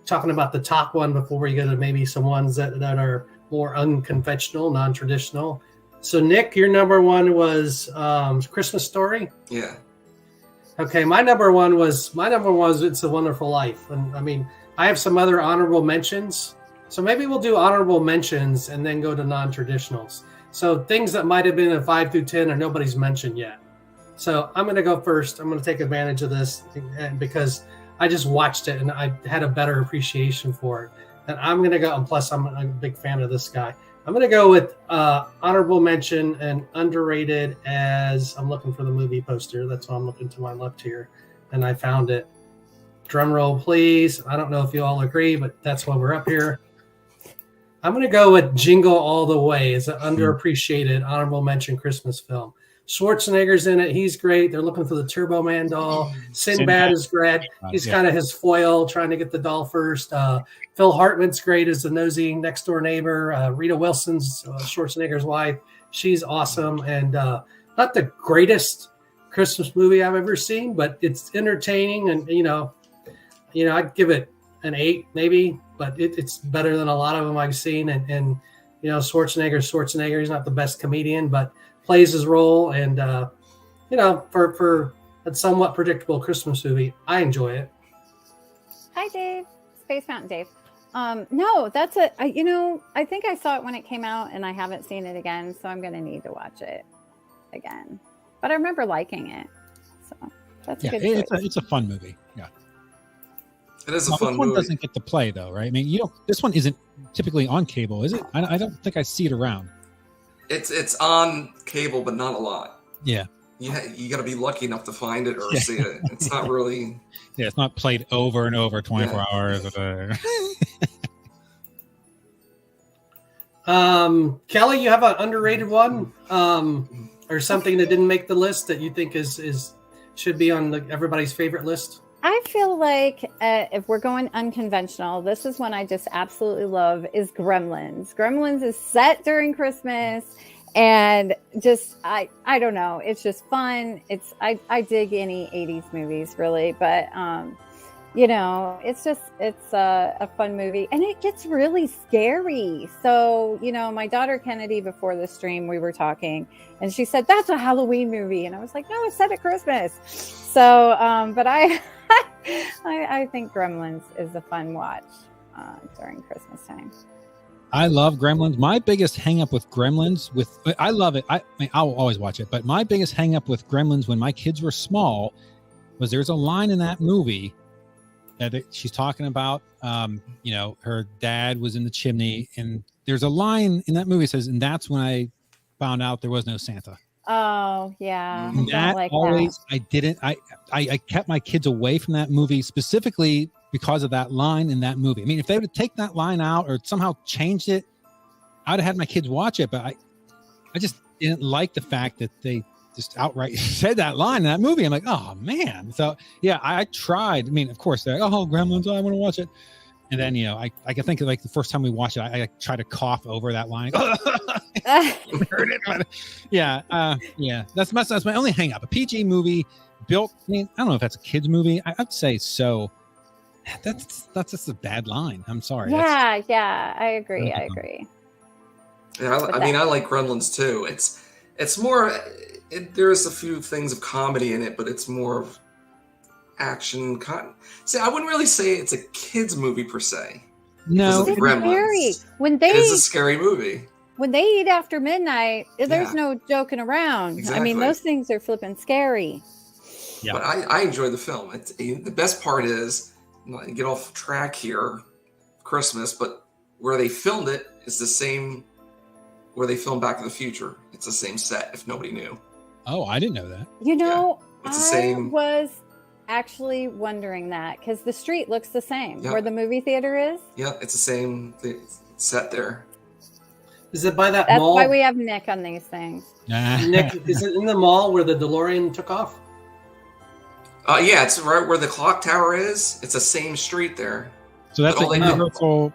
talking about the top one before we go to maybe some ones that are more unconventional, non-traditional. So, Nick, your number one was Christmas Story? Yeah. Okay, my number one was It's a Wonderful Life. And I mean, I have some other honorable mentions. So maybe we'll do honorable mentions and then go to non-traditionals. So things that might have been a 5 through 10 or nobody's mentioned yet. So I'm going to go first. I'm going to take advantage of this because I just watched it and I had a better appreciation for it. And I'm going to go, and plus I'm a big fan of this guy. I'm going to go with honorable mention and underrated as I'm looking for the movie poster. That's why I'm looking to my left here. And I found it. Drum roll, please. I don't know if you all agree, but that's why we're up here. I'm going to go with Jingle All the Way as an underappreciated honorable mention Christmas film. Schwarzenegger's in it. He's great. They're looking for the Turbo Man doll. Sinbad is great. He's kind of his foil, trying to get the doll first. Phil Hartman's great as the nosy next door neighbor. Rita Wilson's Schwarzenegger's wife. She's awesome. And not the greatest Christmas movie I've ever seen, but it's entertaining. And, I'd give it an 8 maybe, but it's better than a lot of them I've seen. And Schwarzenegger, he's not the best comedian, but plays his role. And, for a somewhat predictable Christmas movie, I enjoy it. Hi, Dave. Space Mountain Dave. No, that's I think I saw it when it came out and I haven't seen it again. So I'm going to need to watch it again, but I remember liking it. So that's a good choice. It's a fun movie. Yeah. It is a fun this movie. One doesn't get to play though, right? I mean, this one isn't typically on cable, is it? I don't think I see it around. It's on cable, but not a lot. Yeah. You got to be lucky enough to find it or see it. It's not really. Yeah, it's not played over and over 24 hours. Kelly, you have an underrated one, or something that didn't make the list that you think should be on everybody's favorite list? I feel like if we're going unconventional, this is one I just absolutely love is Gremlins. Gremlins is set during Christmas. And just, I don't know. It's just fun. I dig any 80s movies really, but, it's a fun movie and it gets really scary. So, my daughter Kennedy, before the stream, we were talking and she said, that's a Halloween movie. And I was like, no, it's set at Christmas. So, but I think Gremlins is a fun watch during Christmas time. I love Gremlins. My biggest hang up with Gremlins I love it. I'll always watch it, but my biggest hang up with Gremlins when my kids were small was there's a line in that movie that she's talking about, her dad was in the chimney and there's a line in that movie that says, and that's when I found out there was no Santa. Oh yeah. I kept my kids away from that movie specifically because of that line in that movie. I mean, if they would have taken that line out or somehow changed it, I'd have had my kids watch it. But I just didn't like the fact that they just outright said that line in that movie. I'm like, oh man. So yeah, I tried. I mean, of course they're like, oh, Gremlins, I want to watch it. And then, I can think of like the first time we watched it, I tried to cough over that line. Heard it. Yeah. That's my only hang up. A PG movie built. I mean, I don't know if that's a kid's movie. I'd say so. That's just a bad line. I'm sorry. Yeah, I agree. Yeah, I like Gremlins too. It's more. There's a few things of comedy in it, but it's more of action. See, I wouldn't really say it's a kids movie per se. No, it's scary. It's a scary movie. When they eat after midnight, there's no joking around. Exactly. I mean, those things are flipping scary. Yeah. But I enjoy the film. The best part is. Get off track here, Christmas, but where they filmed it is the same where they filmed Back to the Future. It's the same set, if nobody knew. Oh, I didn't know that. It's the same. actually wondering that because the street looks the same Yep. where the movie theater is. Yeah, it's the same set there. Is it by that That's mall? why we have Nick on these things. Nick, is it in the mall where the DeLorean took off? Yeah, it's right where the clock tower is. It's the same street there. So that's But all a they did- universal All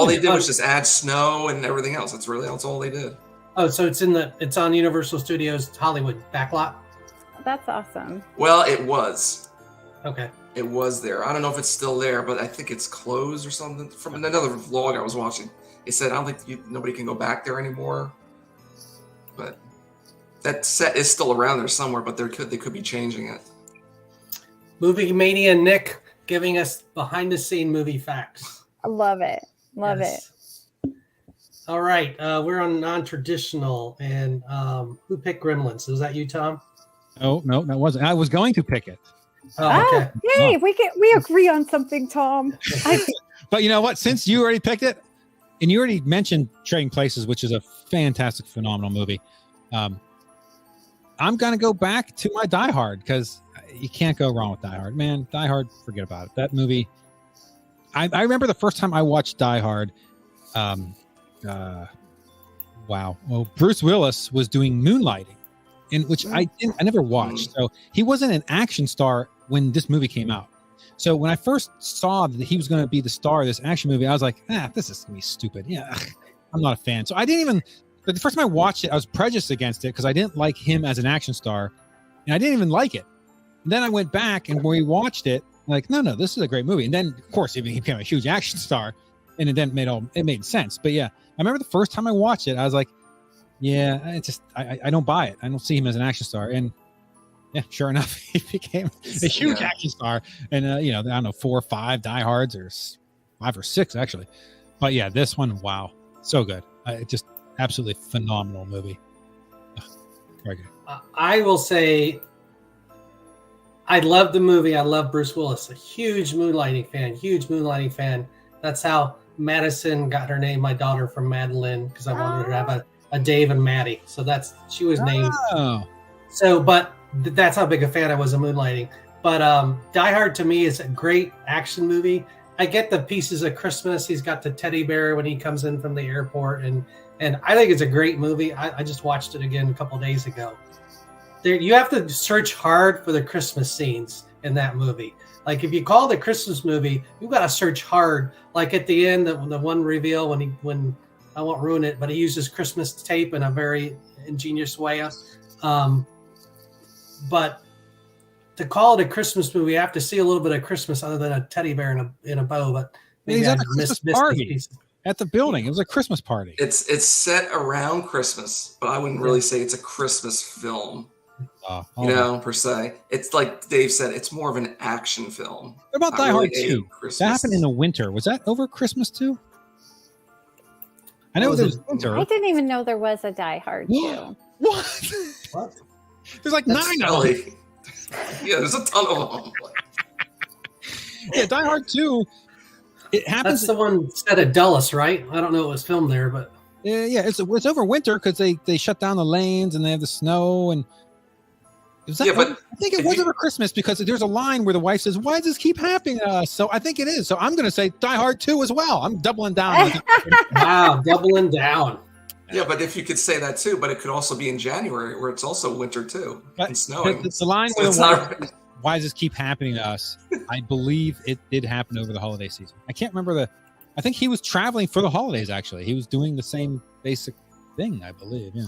they holiday. did was just add snow and everything else. That's all they did. Oh, so it's on Universal Studios Hollywood backlot. That's awesome. Well, it was. Okay. It was there. I don't know if it's still there, but I think it's closed or something. From another vlog I was watching, it said I don't think nobody can go back there anymore. But that set is still around there somewhere, but they could be changing it. Movie Mania Nick giving us behind the scene movie facts. I love it. Love it. All right, we're on non-traditional, and who picked Gremlins? Was that you, Tom? Oh no, that wasn't. I was going to pick it, Oh, okay. Yay! We agree on something, Tom. but you know what? Since you already picked it, and you already mentioned Trading Places, which is a fantastic, phenomenal movie, I'm gonna go back to my Die Hard because you can't go wrong with Die Hard, man. Die Hard, forget about it. That movie. I remember the first time I watched Die Hard. Wow. Well, Bruce Willis was doing Moonlighting, in which I never watched. So he wasn't an action star when this movie came out. So when I first saw that he was going to be the star of this action movie, I was like, this is going to be stupid. Yeah, I'm not a fan. So I didn't even, the first time I watched it, I was prejudiced against it because I didn't like him as an action star. And I didn't even like it. And then I went back and we watched it, like, no, this is a great movie. And then, of course, he became a huge action star. And it then made sense. But yeah, I remember the first time I watched it, I was like, yeah, I don't buy it. I don't see him as an action star. And yeah, sure enough, he became a huge action star. And, I don't know, 4 or 5 Die Hards or 5 or 6, actually. But yeah, this one, wow, so good. Just absolutely phenomenal movie. Very good. I will say I love the movie. I love Bruce Willis. A huge Moonlighting fan. That's how Madison got her name, my daughter, from Madeline, because I wanted her to have a Dave and Maddie. So she was named. Oh. So, but that's how big a fan I was of Moonlighting. But Die Hard to me is a great action movie. I get the pieces of Christmas. He's got the teddy bear when he comes in from the airport, and I think it's a great movie. I just watched it again a couple days ago. You have to search hard for the Christmas scenes in that movie. Like if you call it a Christmas movie, you've got to search hard. Like at the end, the one reveal when I won't ruin it, but he uses Christmas tape in a very ingenious way. But to call it a Christmas movie, you have to see a little bit of Christmas other than a teddy bear in a bow. But maybe He's I at a Christmas party at the building. It was a Christmas party. It's set around Christmas, but I wouldn't really say it's a Christmas film. Per se. It's like Dave said, it's more of an action film. What about Die Hard 2? Christmas. That happened in the winter. Was that over Christmas too? I know there was winter. I didn't even know there was a Die Hard 2. What? There's like 9 of them. Yeah, there's a ton of them. Yeah, Die Hard 2. It happens. That's the one set at Dulles, right? I don't know it was filmed there, but yeah, it's over winter because they shut down the lanes and they have the snow and. I think it was over Christmas because there's a line where the wife says, "Why does this keep happening to us?" So I think it is. So I'm going to say Die Hard 2 as well. I'm doubling down. Wow, doubling down. Yeah, but if you could say that too, but it could also be in January where it's also winter too and snowing. It's the line where the wife says, "Why does this keep happening to us?" I believe it did happen over the holiday season. I can't remember I think he was traveling for the holidays. Actually, he was doing the same basic thing. I believe. Yeah.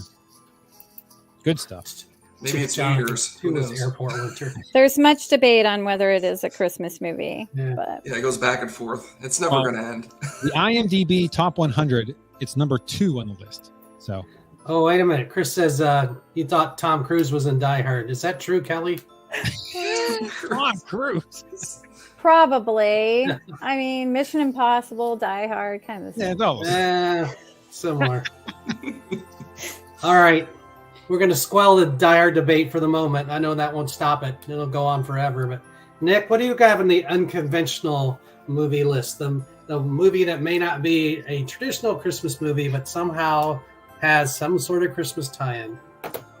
Good stuff. Maybe it's New Year's. Who knows? Airport winter. There's much debate on whether it is a Christmas movie. Yeah, but it goes back and forth. It's never going to end. The IMDb Top 100, it's number 2 on the list. So. Oh, wait a minute. Chris says he thought Tom Cruise was in Die Hard. Is that true, Kelly? Tom Cruise. Probably. I mean, Mission Impossible, Die Hard, kind of. Yeah, those. Similar. All right. We're going to squell the Die Hard debate for the moment. I know that won't stop it. It'll go on forever. But Nick, what do you have in the unconventional movie list? The movie that may not be a traditional Christmas movie, but somehow has some sort of Christmas tie-in.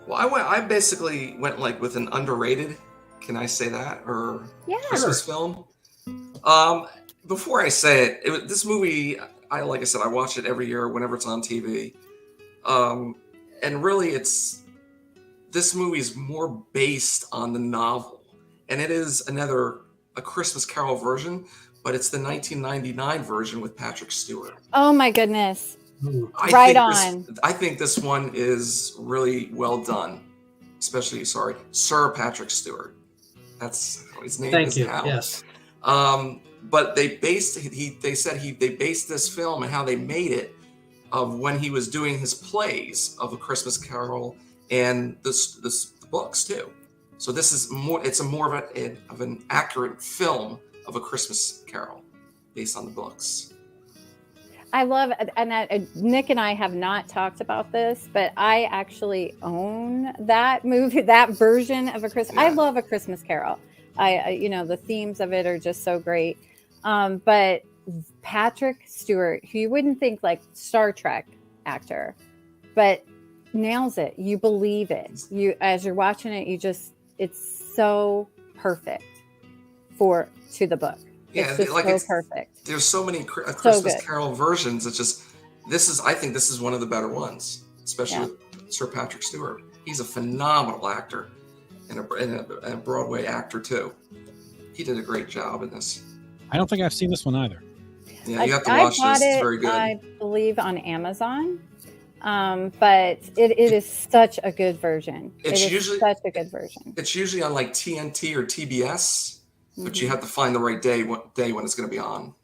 Well, I basically went like with an underrated Can I say that? Or Yeah. Christmas film? Before I say it, this movie, like I said, I watch it every year whenever it's on TV. And really, this movie is more based on the novel, and it is a Christmas Carol version, but it's the 1999 version with Patrick Stewart. Oh my goodness! I think this one is really well done, especially Sir Patrick Stewart. That's how his name is now. Yes. But they based this film and how they made it of when he was doing his plays of A Christmas Carol and the books too. So this is more. It's more of an accurate film of A Christmas Carol based on the books. I love, and Nick and I have not talked about this, but I actually own that movie, that version of A Christmas. Yeah. I love A Christmas Carol. The themes of it are just so great. But Patrick Stewart, who you wouldn't think like Star Trek actor, but nails it. You believe it. As you're watching it, it's so perfect to the book. Yeah, it's perfect. There's so many Christmas Carol versions. I think this is one of the better ones, especially with Sir Patrick Stewart. He's a phenomenal actor and a Broadway actor too. He did a great job in this. I don't think I've seen this one either. Yeah, you have to watch this. It's very good. I believe on Amazon, but it is such a good version. It's such a good version. It's usually on like TNT or TBS. But you have to find the right day when it's going to be on.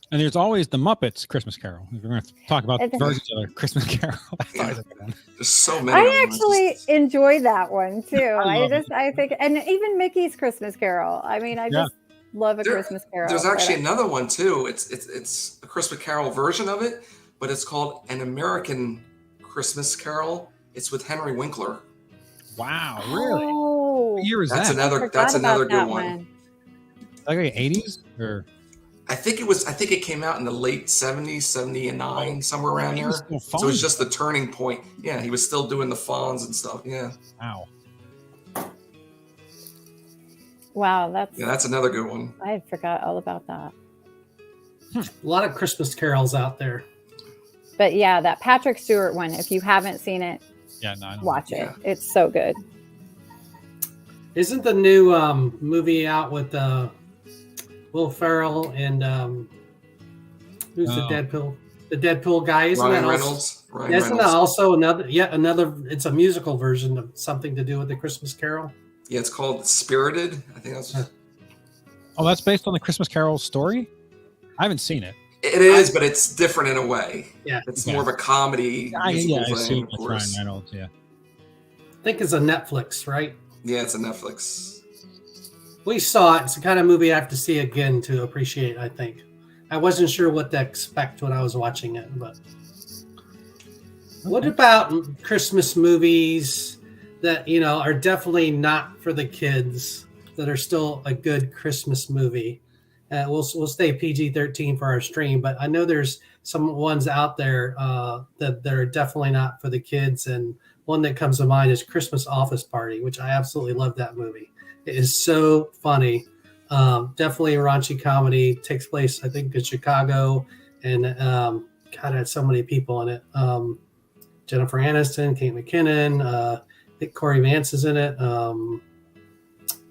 And there's always the Muppets Christmas Carol. We're going to talk about versions of the Christmas Carol. There's so many. I actually enjoy that one too. I think, and even Mickey's Christmas Carol. I mean, I just love Christmas Carol. There's actually another one too. It's a Christmas Carol version of it, but it's called An American Christmas Carol. It's with Henry Winkler. Wow, really? Oh, what year is that's that? That's another good one. Like 80s or? I think it came out in the late 70s, 79, somewhere around there. So it was just the turning point. Yeah, he was still doing the Fonz and stuff. Yeah. Wow, that's another good one. I forgot all about that. A lot of Christmas carols out there. But yeah, that Patrick Stewart one, if you haven't seen it, watch it. It's so good. Isn't the new movie out with Will Ferrell and who's the Deadpool guy? Isn't Ryan that Reynolds? Isn't that also another? It's a musical version of something to do with the Christmas Carol. Yeah, it's called Spirited. I think that's. Oh, that's based on the Christmas Carol story. I haven't seen it. It is, but it's different in a way. Yeah, it's more of a comedy. Musical I see thing, with Ryan Reynolds. Yeah, I think it's a Netflix, right? Yeah, it's a Netflix. We saw it. It's the kind of movie I have to see again to appreciate. I think I wasn't sure what to expect when I was watching it, but what about Christmas movies that are definitely not for the kids, that are still a good Christmas movie? We'll stay PG-13 for our stream, but I know there's some ones out there that are definitely not for the kids. And one that comes to mind is Christmas Office Party, which I absolutely love that movie. It is so funny. Definitely a raunchy comedy. Takes place, I think, in Chicago, and God, it had so many people in it. Jennifer Aniston, Kate McKinnon, I think Corey Vance is in it.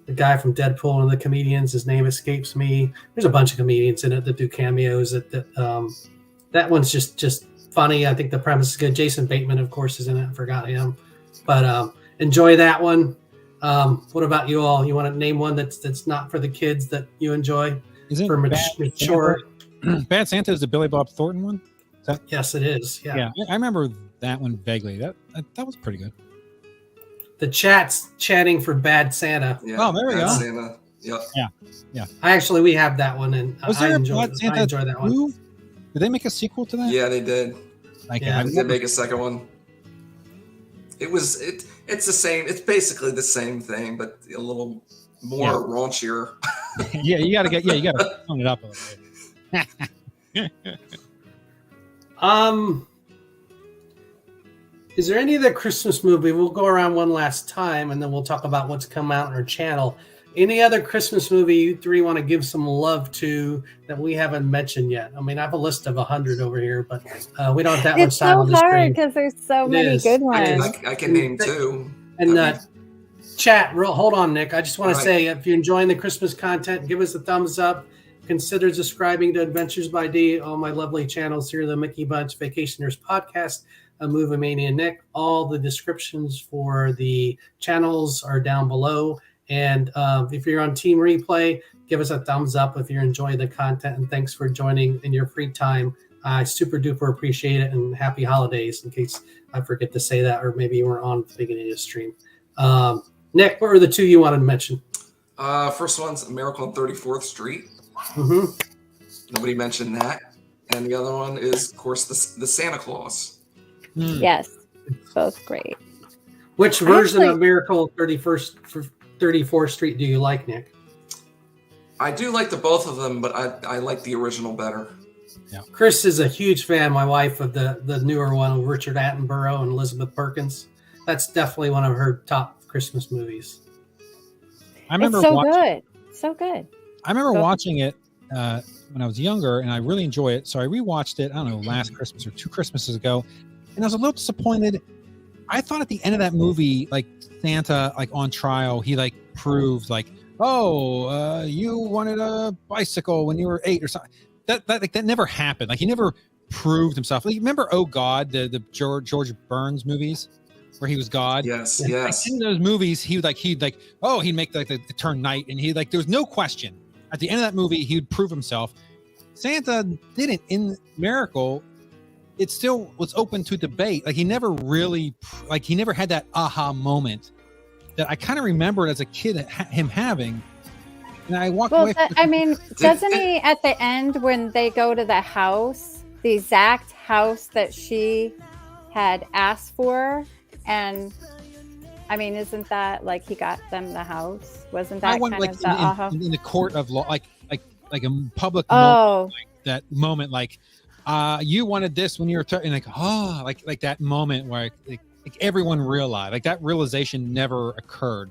The guy from Deadpool, one of the comedians, his name escapes me. There's a bunch of comedians in it that do cameos. That one's just funny. I think the premise is good. Jason Bateman, of course, is in it. I forgot him, but enjoy that one. What about you all? You want to name one that's not for the kids that you enjoy? Is it for mature? Bad Santa is the Billy Bob Thornton one? Yes, it is. Yeah, I remember that one vaguely. That was pretty good. The chat's chatting for Bad Santa. Yeah, oh, there we go. Santa. Yep. Yeah. We have that one, and I enjoy that one. Did they make a sequel to that? Yeah, they did. They did make a second one. It's the same. It's basically the same thing, but a little more raunchier. Yeah, you gotta tone it up a little bit. Is there any other Christmas movie? We'll go around one last time, and then we'll talk about what's come out on our channel. Any other Christmas movie you three want to give some love to that we haven't mentioned yet? I mean, I have a list of 100 over here, but we don't have that much time on the screen. It's so hard because there's so many good ones. I can name two. And chat, hold on, Nick. I just want to say, if you're enjoying the Christmas content, give us a thumbs up. Consider subscribing to Adventures by D, all my lovely channels here, the Mickey Bunch Vacationers Podcast, Movie Mania Nick. All the descriptions for the channels are down below. And if you're on Team Replay, give us a thumbs up if you're enjoying the content. And thanks for joining in your free time. I super duper appreciate it. And happy holidays, in case I forget to say that, or maybe you weren't on at the beginning of the stream. Nick, what were the two you wanted to mention? First one's A Miracle on 34th Street. Mm-hmm. Nobody mentioned that. And the other one is, of course, the Santa Claus. Yes, both great. Which version of Miracle 34th Street do you like, Nick? I do like the both of them, but I like the original better. Yeah. Chris is a huge fan, my wife, of the newer one with Richard Attenborough and Elizabeth Perkins. That's definitely one of her top Christmas movies. I remember It's so good. I remember watching it when I was younger, and I really enjoy it. So I rewatched it, I don't know, last Christmas or 2 Christmases ago, and I was a little disappointed. I thought at the end of that movie, like Santa, like on trial, he like proved like, you wanted a bicycle when you were 8 or something. That never happened. Like he never proved himself. Like, remember Oh God, the George Burns movies where he was God? Yes. Like, in those movies, he'd make like the turn night, and there was no question. At the end of that movie, he would prove himself. Santa didn't. In Miracle, it still was open to debate. Like he never had that aha moment that I kind of remembered as a kid him having. And I walked away. Doesn't he at the end when they go to the house, the exact house that she had asked for? And I mean, isn't that like he got them the house? Wasn't that kind of the aha? In the court of law, like a public moment, like that moment, like you wanted this when you were and like that moment where like everyone realized, like that realization never occurred.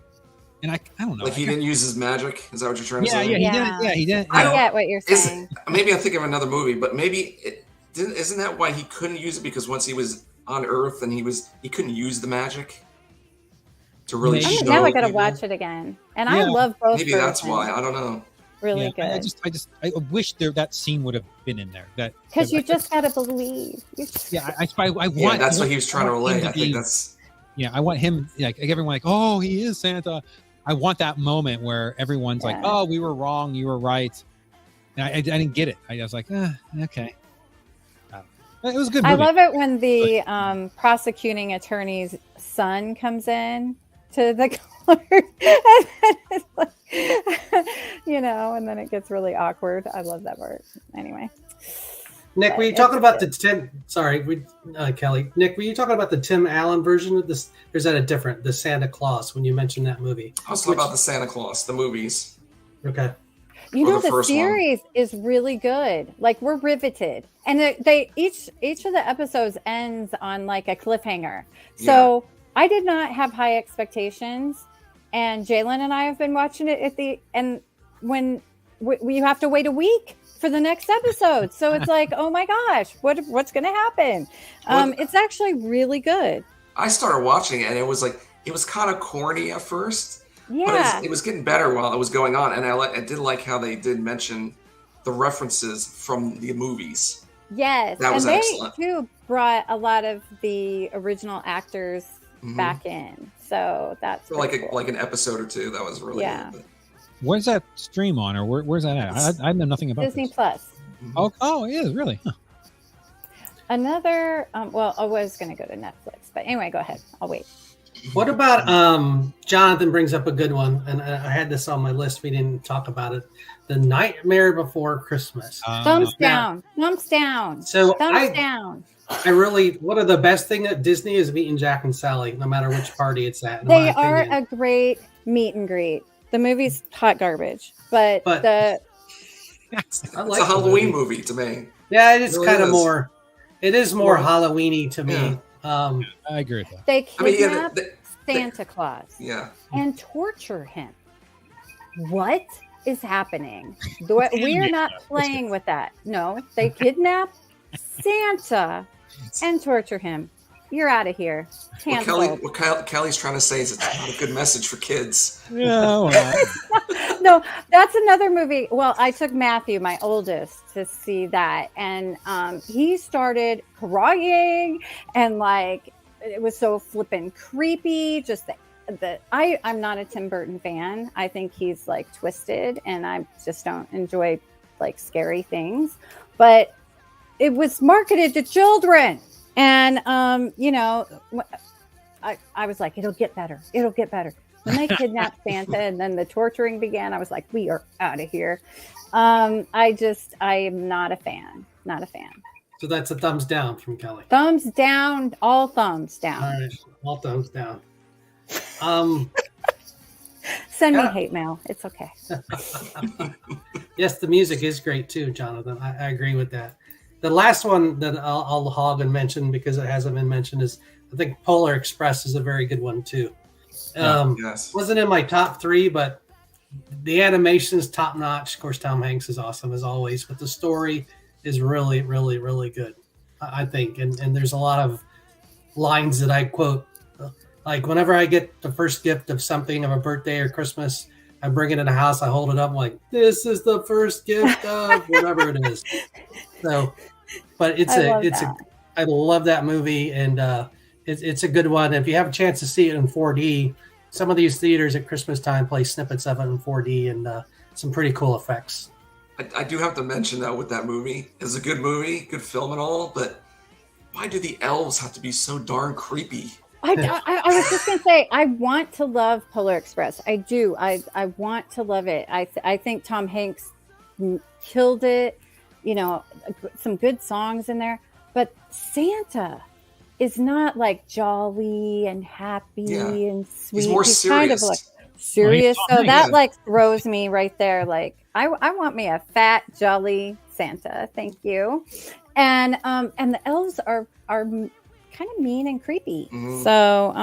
And I don't know. Like he didn't use his magic. Is that what you're trying to say? He didn't. I get what you're saying. Maybe I'm thinking of another movie, but maybe isn't that why he couldn't use it? Because once he was on Earth and he couldn't use the magic to really show. Now I gotta watch it again. And I love both. Maybe that's why. I don't know. Really good. I wish that scene would have been in there. Because you just gotta believe. I want. That's what he was trying to relay. I think that's. Yeah, I want him like everyone like, oh, he is Santa. I want that moment where everyone's like, oh, we were wrong, you were right. And I didn't get it. I was like, okay. It was a good movie. I love it when the prosecuting attorney's son comes in to the court. And then it's like, and then it gets really awkward. I love that part. Anyway. Nick, were you talking about the Tim? Sorry, Kelly. Nick, were you talking about the Tim Allen version of this? Or is that the Santa Claus, when you mentioned that movie? I was talking about the Santa Claus, the movies. Okay. The series is really good. Like we're riveted, and they each of the episodes ends on like a cliffhanger. So I did not have high expectations, and Jalen and I have been watching it when you have to wait a week for the next episode. So it's like, oh my gosh, what's going to happen? It's actually really good. I started watching it and it was kind of corny at first. Yeah. But it was getting better while it was going on. And I did like how they did mention the references from the movies. Yes. That was excellent. They too brought a lot of the original actors back in. So that's for like an episode or two. That was really good. Where's that stream on, or where's that at? I know nothing about Disney this. Plus. Oh, it is really. Huh. Another. I was going to go to Netflix, but anyway, go ahead. I'll wait. What about Jonathan brings up a good one, and I had this on my list. We didn't talk about it. The Nightmare Before Christmas. Thumbs down. Thumbs down. So thumbs down. I really, one of the best thing at Disney is meeting Jack and Sally, no matter which party it's at. They are a great meet and greet. The movie's hot garbage, but it's a Halloween movie to me. Yeah, it is kind of more. It is more Halloween-y to me. I agree with that. They Yeah, kidnap Santa Claus yeah. and torture him. What is happening? We're not playing with that. No, they kidnap Santa and torture him. You're out of here. What Kelly's trying to say is it's not a good message for kids. No, No, that's another movie. Well, I took Matthew, my oldest, to see that, and he started crying, and like it was so flippin' creepy. Just I'm not a Tim Burton fan. I think he's like twisted, and I just don't enjoy like scary things. But it was marketed to children, and I was like, it'll get better. It'll get better. When they kidnapped Santa and then the torturing began, I was like, we are out of here. I am not a fan. Not a fan. So that's a thumbs down from Kelly. Thumbs down. All thumbs down. All right. All thumbs down. Send me hate mail. It's okay. Yes, the music is great too, Jonathan. I agree with that. The last one that I'll hog and mention because it hasn't been mentioned is I think Polar Express is a very good one too. Yes. Wasn't in my top 3, but the animation is top notch. Of course, Tom Hanks is awesome as always, but the story is really, really, really good, I think. And there's a lot of lines that I quote. Like whenever I get the first gift of something of a birthday or Christmas, I bring it in the house, I hold it up, I'm like, this is the first gift of whatever it is. So, but I love that movie, and it's a good one. If you have a chance to see it in 4D, some of these theaters at Christmas time play snippets of it in 4D and some pretty cool effects. I do have to mention that with that movie, it's a good movie, good film and all, but why do the elves have to be so darn creepy? I was just going to say, I want to love Polar Express. I do. I want to love it. I think Tom Hanks killed it. Some good songs in there. But Santa is not like jolly and happy and sweet. He's more serious. Kind of like serious. So that like throws me right there. Like I want me a fat, jolly Santa. Thank you. And the elves are kind of mean and creepy. Mm-hmm. So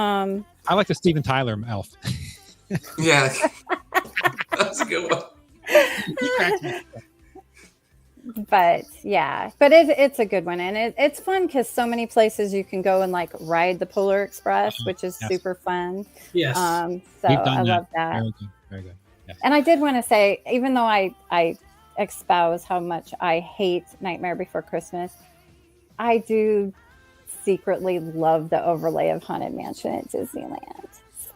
I like the Steven Tyler elf. Yeah. That's a good one. He cracks me. But it's a good one, and it's fun because so many places you can go and like ride the Polar Express, which is super fun. Yes. So I love that. Very good. Very good. Yes. And I did want to say, even though I espouse how much I hate Nightmare Before Christmas, I do secretly love the overlay of Haunted Mansion at Disneyland.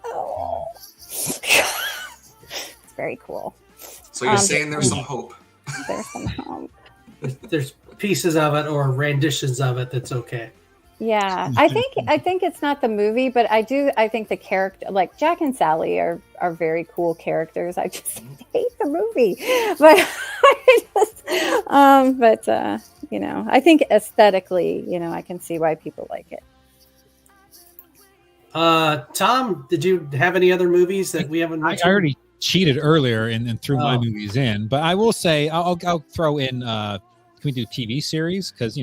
So it's very cool. So you're saying there's some hope. There's some hope. There's pieces of it or renditions of it that's okay. Yeah, I think it's not the movie, but I think the character, like Jack and Sally, are very cool characters. I just hate the movie, but I think aesthetically, I can see why people like it. Tom, did you have any other movies that we haven't mentioned? I already cheated earlier and threw my movies in, but I will say I'll throw in. Can we do TV series? Because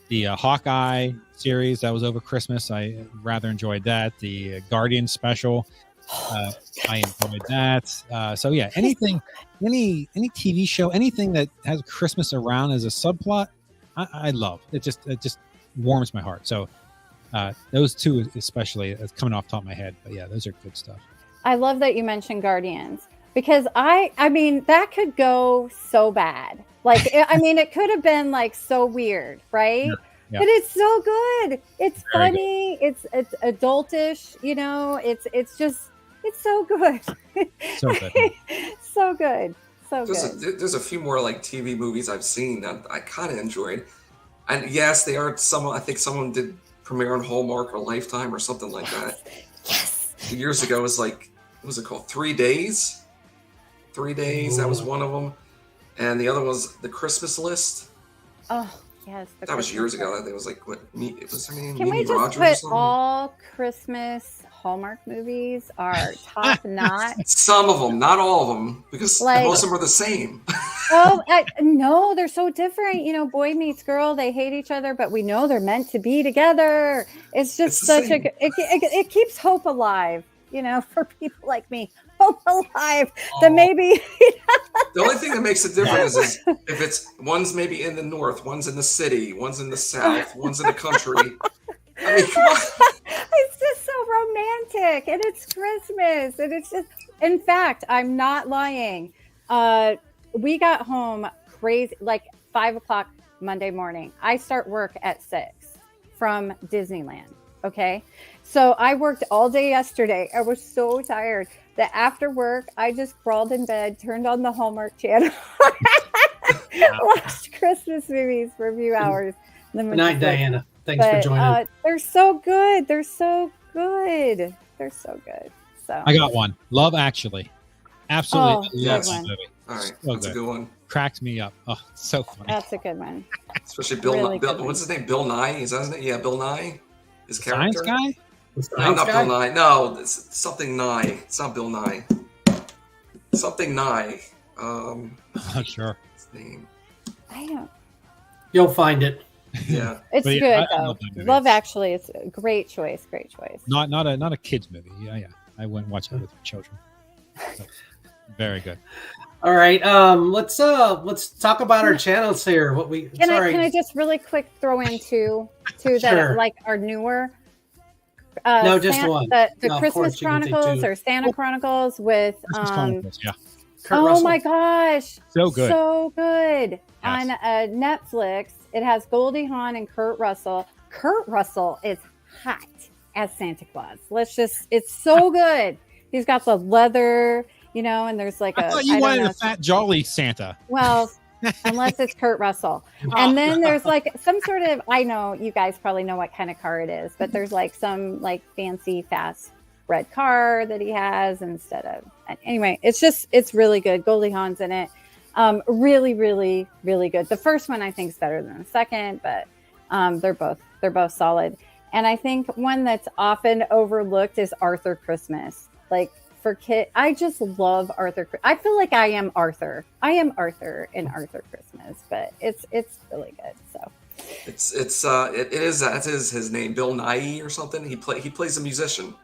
the Hawkeye series that was over Christmas, I rather enjoyed that. The Guardian special, I enjoyed that. So yeah, anything, any TV show, anything that has Christmas around as a subplot, I love. It just warms my heart. So those two especially, it's coming off the top of my head, but yeah, those are good stuff. I love that you mentioned Guardians, because I mean that could go so bad. Like it could have been like so weird, right? Yeah. But it's so good. It's funny. Good. It's adultish. It's so good. So good. So good. So good. There's a few more like TV movies I've seen that I kind of enjoyed, and yes, they are some. I think someone did premiere on Hallmark or Lifetime or something like that. Yes. Years ago, it was like, what was it called? 3 Days. 3 Days. That was one of them. And the other was The Christmas List. Oh, yes. That was years ago. I think it was like, what? It was her name? Can we just Rogers put all Christmas Hallmark movies are top notch. Some of them, not all of them, because Like- most of them are the same. Oh, no, they're so different. You know, boy meets girl. They hate each other, but we know they're meant to be together. It's just It's the such same. it keeps hope alive, you know, for people like me. Hope alive that Aw. maybe The only thing that makes it different is if it's one's maybe in the north, one's in the city, one's in the south, one's in the country. I mean, come on. it's just so romantic, and it's Christmas, and it's just. In fact, I'm not lying. We got home crazy, like 5:00 Monday morning. I start work at 6 from Disneyland. Okay, so I worked all day yesterday. I was so tired that after work, I just crawled in bed, turned on the Hallmark channel, watched Christmas movies for a few hours. And then Good went night, to sleep. Diana. Thanks for joining. They're so good. They're so good. They're so good. So I got one. Love Actually. Absolutely. Oh, love yes. that one. movie. All right, So that's a good one. Cracked me up. Oh, so funny. that's a good one. Especially Bill. Really Bill good what's his name? Bill Nye. Is that his name? Yeah, Bill Nye. His character. Science guy? The No, science not guy? Bill Nye. No, it's something Nye. It's not Bill Nye. Something Nye. Not sure. His name. I don't. You'll find it. Yeah. It's But yeah, good I though. love that movie. Love Actually, it's a great choice. Great choice. Not a kids movie. Yeah. I went and watched it with my children. So, very good. All right. Let's talk about our channels here. What we Can sorry. I just really quick throw in two that Sure. are like our newer? No, just one. The No, of Christmas course, you can take Chronicles two. or Santa Chronicles with Christmas Chronicles, yeah. Kurt oh Russell. my gosh, So good. so good. Yes. On Netflix. It has Goldie Hawn and Kurt Russell. Kurt Russell is hot as Santa Claus. It's so good. He's got the leather, you know, and there's like I thought you don't wanted know. a fat, jolly Santa. Well, unless it's Kurt Russell. And then there's like some sort of, I know you guys probably know what kind of car it is, but there's like some like fancy fast red car that he has instead of, anyway, it's really good. Goldie Hawn's in it. Really, really, really good. The first one I think is better than the second, but they're both solid. And I think one that's often overlooked is Arthur Christmas. Like for kids, I just love Arthur. I feel like I am Arthur. I am Arthur in Arthur Christmas, but it's really good. So It is that is his name, Bill Nye or something. He plays a musician.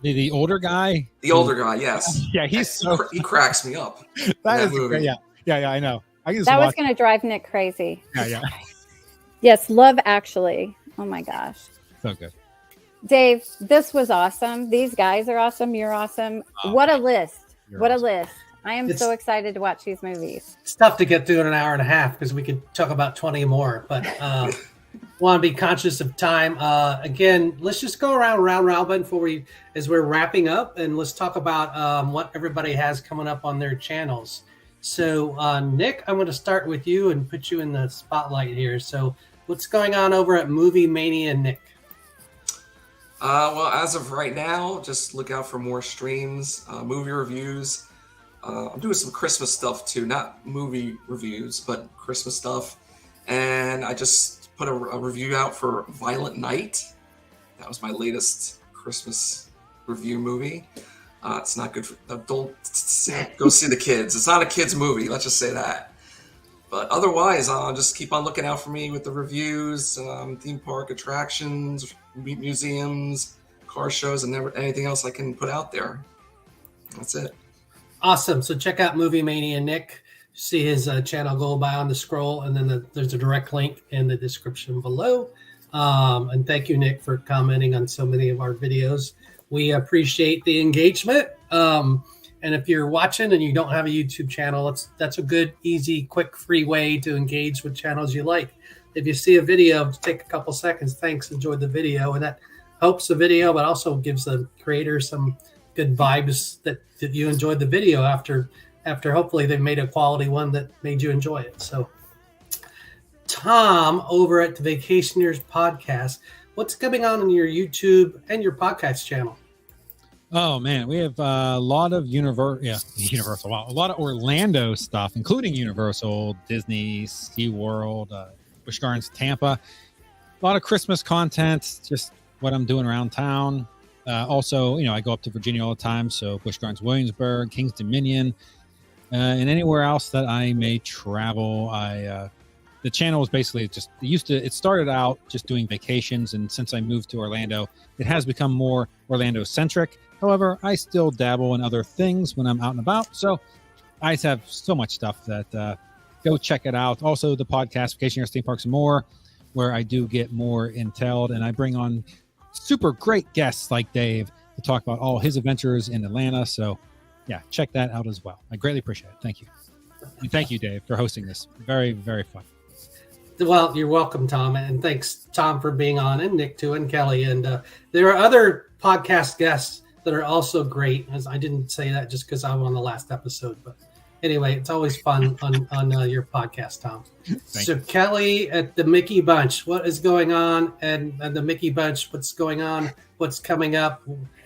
The older guy. The older guy, yes. Yeah, he's so. He cracks me up. That that is movie. great. Yeah. I know. I just that was watched. going to drive Nick crazy. Yeah. Yes, Love Actually. Oh my gosh. So good. Dave, this was awesome. These guys are awesome. You're awesome. Oh, What a list. you're What awesome. a list. I am It's- so excited to watch these movies. It's tough to get through in an hour and a half because we could talk about 20 more, but want to be conscious of time. Again, let's just go around round robin as we're wrapping up, and let's talk about what everybody has coming up on their channels. So, Nick, I'm going to start with you and put you in the spotlight here. So, what's going on over at Movie Mania, Nick? Well, as of right now, just look out for more streams, movie reviews. I'm doing some Christmas stuff too, not movie reviews, but Christmas stuff. And I just put a review out for Violent Night. That was my latest Christmas review movie. It's not good for don't go see the kids. It's not a kids movie. Let's just say that. But otherwise, just keep on looking out for me with the reviews, theme park attractions, museums, car shows, and anything else I can put out there. That's it. Awesome. So check out Movie Mania, Nick. See his channel go by on the scroll, and then there's a direct link in the description below. And thank you, Nick, for commenting on so many of our videos. We appreciate the engagement. And if you're watching and you don't have a YouTube channel, that's a good, easy, quick, free way to engage with channels you like. If you see a video, just take a couple seconds. Thanks, enjoy the video. And that helps the video, but also gives the creator some good vibes that you enjoyed the video after hopefully they made a quality one that made you enjoy it. So Tom over at the Vacationers Podcast, what's coming on in your YouTube and your podcast channel? Oh man, we have a lot of Universal. Wow, a lot of Orlando stuff, including Universal, Disney, SeaWorld, Busch Gardens, Tampa. A lot of Christmas content, just what I'm doing around town. Also, I go up to Virginia all the time. So Busch Gardens, Williamsburg, Kings Dominion, and anywhere else that I may travel. The channel is basically it started out just doing vacations. And since I moved to Orlando, it has become more Orlando centric. However, I still dabble in other things when I'm out and about. So I have so much stuff that go check it out. Also, the podcast, Vacation Years, Theme Parks, and More, where I do get more intel, and I bring on super great guests like Dave to talk about all his adventures in Atlanta. So, yeah, check that out as well. I greatly appreciate it. Thank you. And thank you, Dave, for hosting this. Very, very fun. Well, you're welcome, Tom. And thanks, Tom, for being on, and Nick, too, and Kelly. And there are other podcast guests that are also great. As I didn't say that just because I'm on the last episode, but anyway, it's always fun on your podcast, Tom. So you. Kelly at the Mickey Bunch, what is going on? And the Mickey Bunch, what's going on? What's coming up?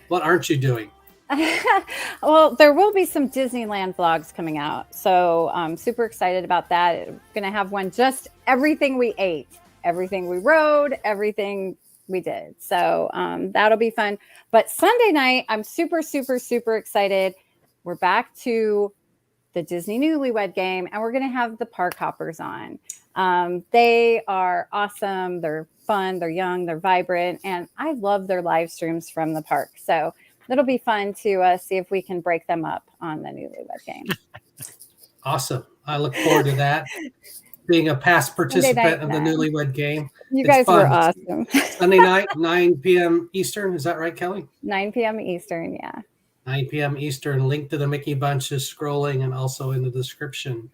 What aren't you doing? Well, there will be some Disneyland vlogs coming out. So I'm super excited about that. I'm going to have one, just everything we ate, everything we rode, everything we did. So that'll be fun. But Sunday night, I'm super, super, super excited. We're back to the Disney Newlywed Game, and we're going to have the Park Hoppers on. They are awesome. They're fun. They're young. They're vibrant. And I love their live streams from the park. So it'll be fun to see if we can break them up on the Newlywed Game. Awesome. I look forward to that. Being a past participant of the Newlywed Game. You guys were awesome. Sunday night, 9 p.m. Eastern. Is that right, Kelly? 9 p.m. Eastern, yeah. 9 p.m. Eastern. Link to the Mickey Bunch is scrolling and also in the description.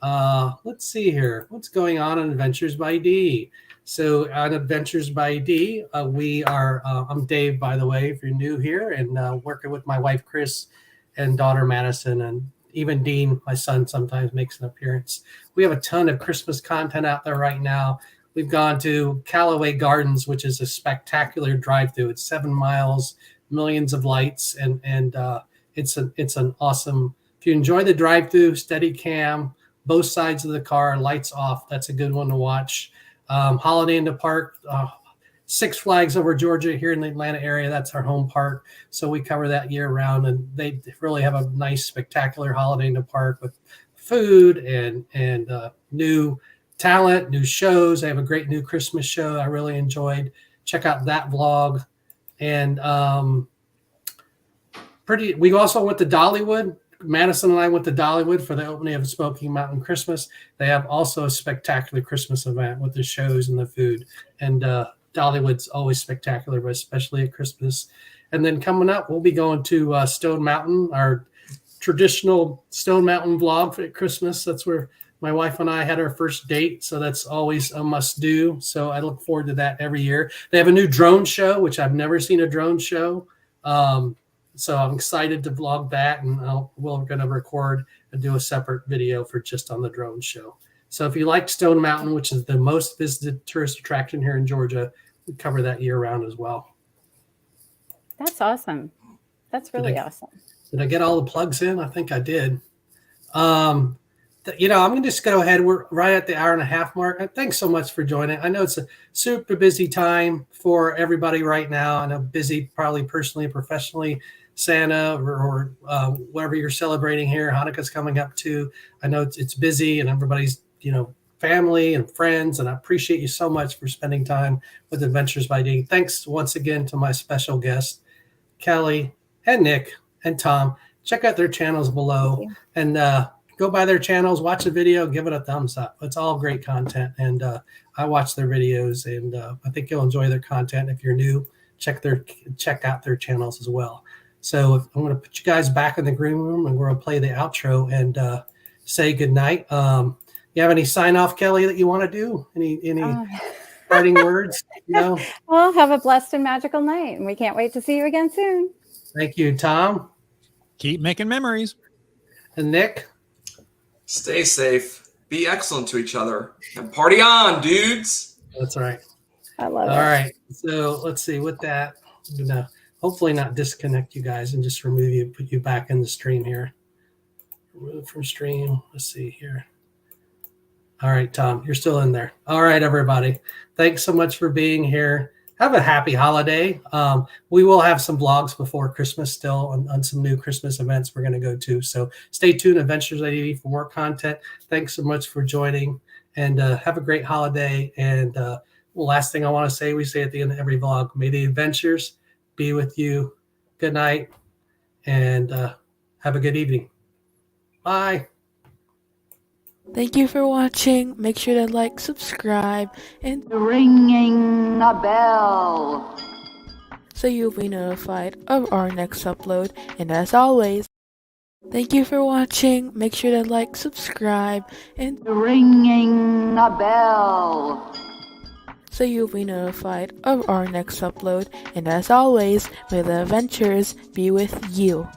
Let's see here. What's going on Adventures by D? So on Adventures by D, we are, I'm Dave, by the way, if you're new here, and working with my wife, Chris, and daughter, Madison, and even Dean, my son, sometimes makes an appearance. We have a ton of Christmas content out there right now. We've gone to Callaway Gardens, which is a spectacular drive-through. It's 7 miles, millions of lights, and it's an awesome. If you enjoy the drive-through, steady cam, both sides of the car, lights off. That's a good one to watch. Holiday in the Park, Six Flags over Georgia here in the Atlanta area. That's our home park, so we cover that year round. And they really have a nice, spectacular Holiday in the Park with food and new talent, new shows. They have a great new Christmas show I really enjoyed. Check out that vlog. And we also went to Dollywood. Madison and I went to Dollywood for the opening of Smoky Mountain Christmas. They have also a spectacular Christmas event with the shows and the food. And Dollywood's always spectacular, but especially at Christmas. And then coming up, we'll be going to Stone Mountain, our traditional Stone Mountain vlog at Christmas. That's where my wife and I had our first date, so that's always a must-do. So I look forward to that every year. They have a new drone show, which I've never seen a drone show. So I'm excited to vlog that, and we're going to record and do a separate video for just on the drone show. So if you like Stone Mountain, which is the most visited tourist attraction here in Georgia, we cover that year-round as well. That's awesome. That's really awesome. Did I get all the plugs in? I think I did. I'm going to just go ahead. We're right at the hour-and-a-half mark. Thanks so much for joining. I know it's a super busy time for everybody right now. I know busy probably personally, professionally, Santa or whatever you're celebrating here. Hanukkah's coming up too. I know it's busy and everybody's, family and friends. And I appreciate you so much for spending time with Adventures by D. Thanks once again to my special guests, Kelly and Nick and Tom. Check out their channels below and go by their channels, watch the video, give it a thumbs up. It's all great content. And I watch their videos and I think you'll enjoy their content. If you're new, check out their channels as well. So I'm going to put you guys back in the green room and we're going to play the outro and say goodnight. You have any sign off, Kelly, that you want to do? Any parting words? No? Well, have a blessed and magical night. And we can't wait to see you again soon. Thank you, Tom. Keep making memories. And Nick? Stay safe. Be excellent to each other. And party on, dudes. That's right. I love it. All right. So let's see. With that, I'm going to hopefully not disconnect you guys and just remove you, put you back in the stream here. Remove from stream. Let's see here. All right, Tom, you're still in there. All right, everybody. Thanks so much for being here. have a happy holiday. We will have some vlogs before Christmas still on some new Christmas events we're going to go to. So stay tuned, Adventures ADD, for more content. Thanks so much for joining, and have a great holiday. And last thing I want to say, we say at the end of every vlog, may the adventures be with you. Good night, and have a good evening. Bye. Thank you for watching. Make sure to like, subscribe, and Ringing a bell. so you'll be notified of our next upload. And as always, thank you for watching. Make sure to like, subscribe, and Ringing a bell. so you'll be notified of our next upload. And as always, may the adventures be with you.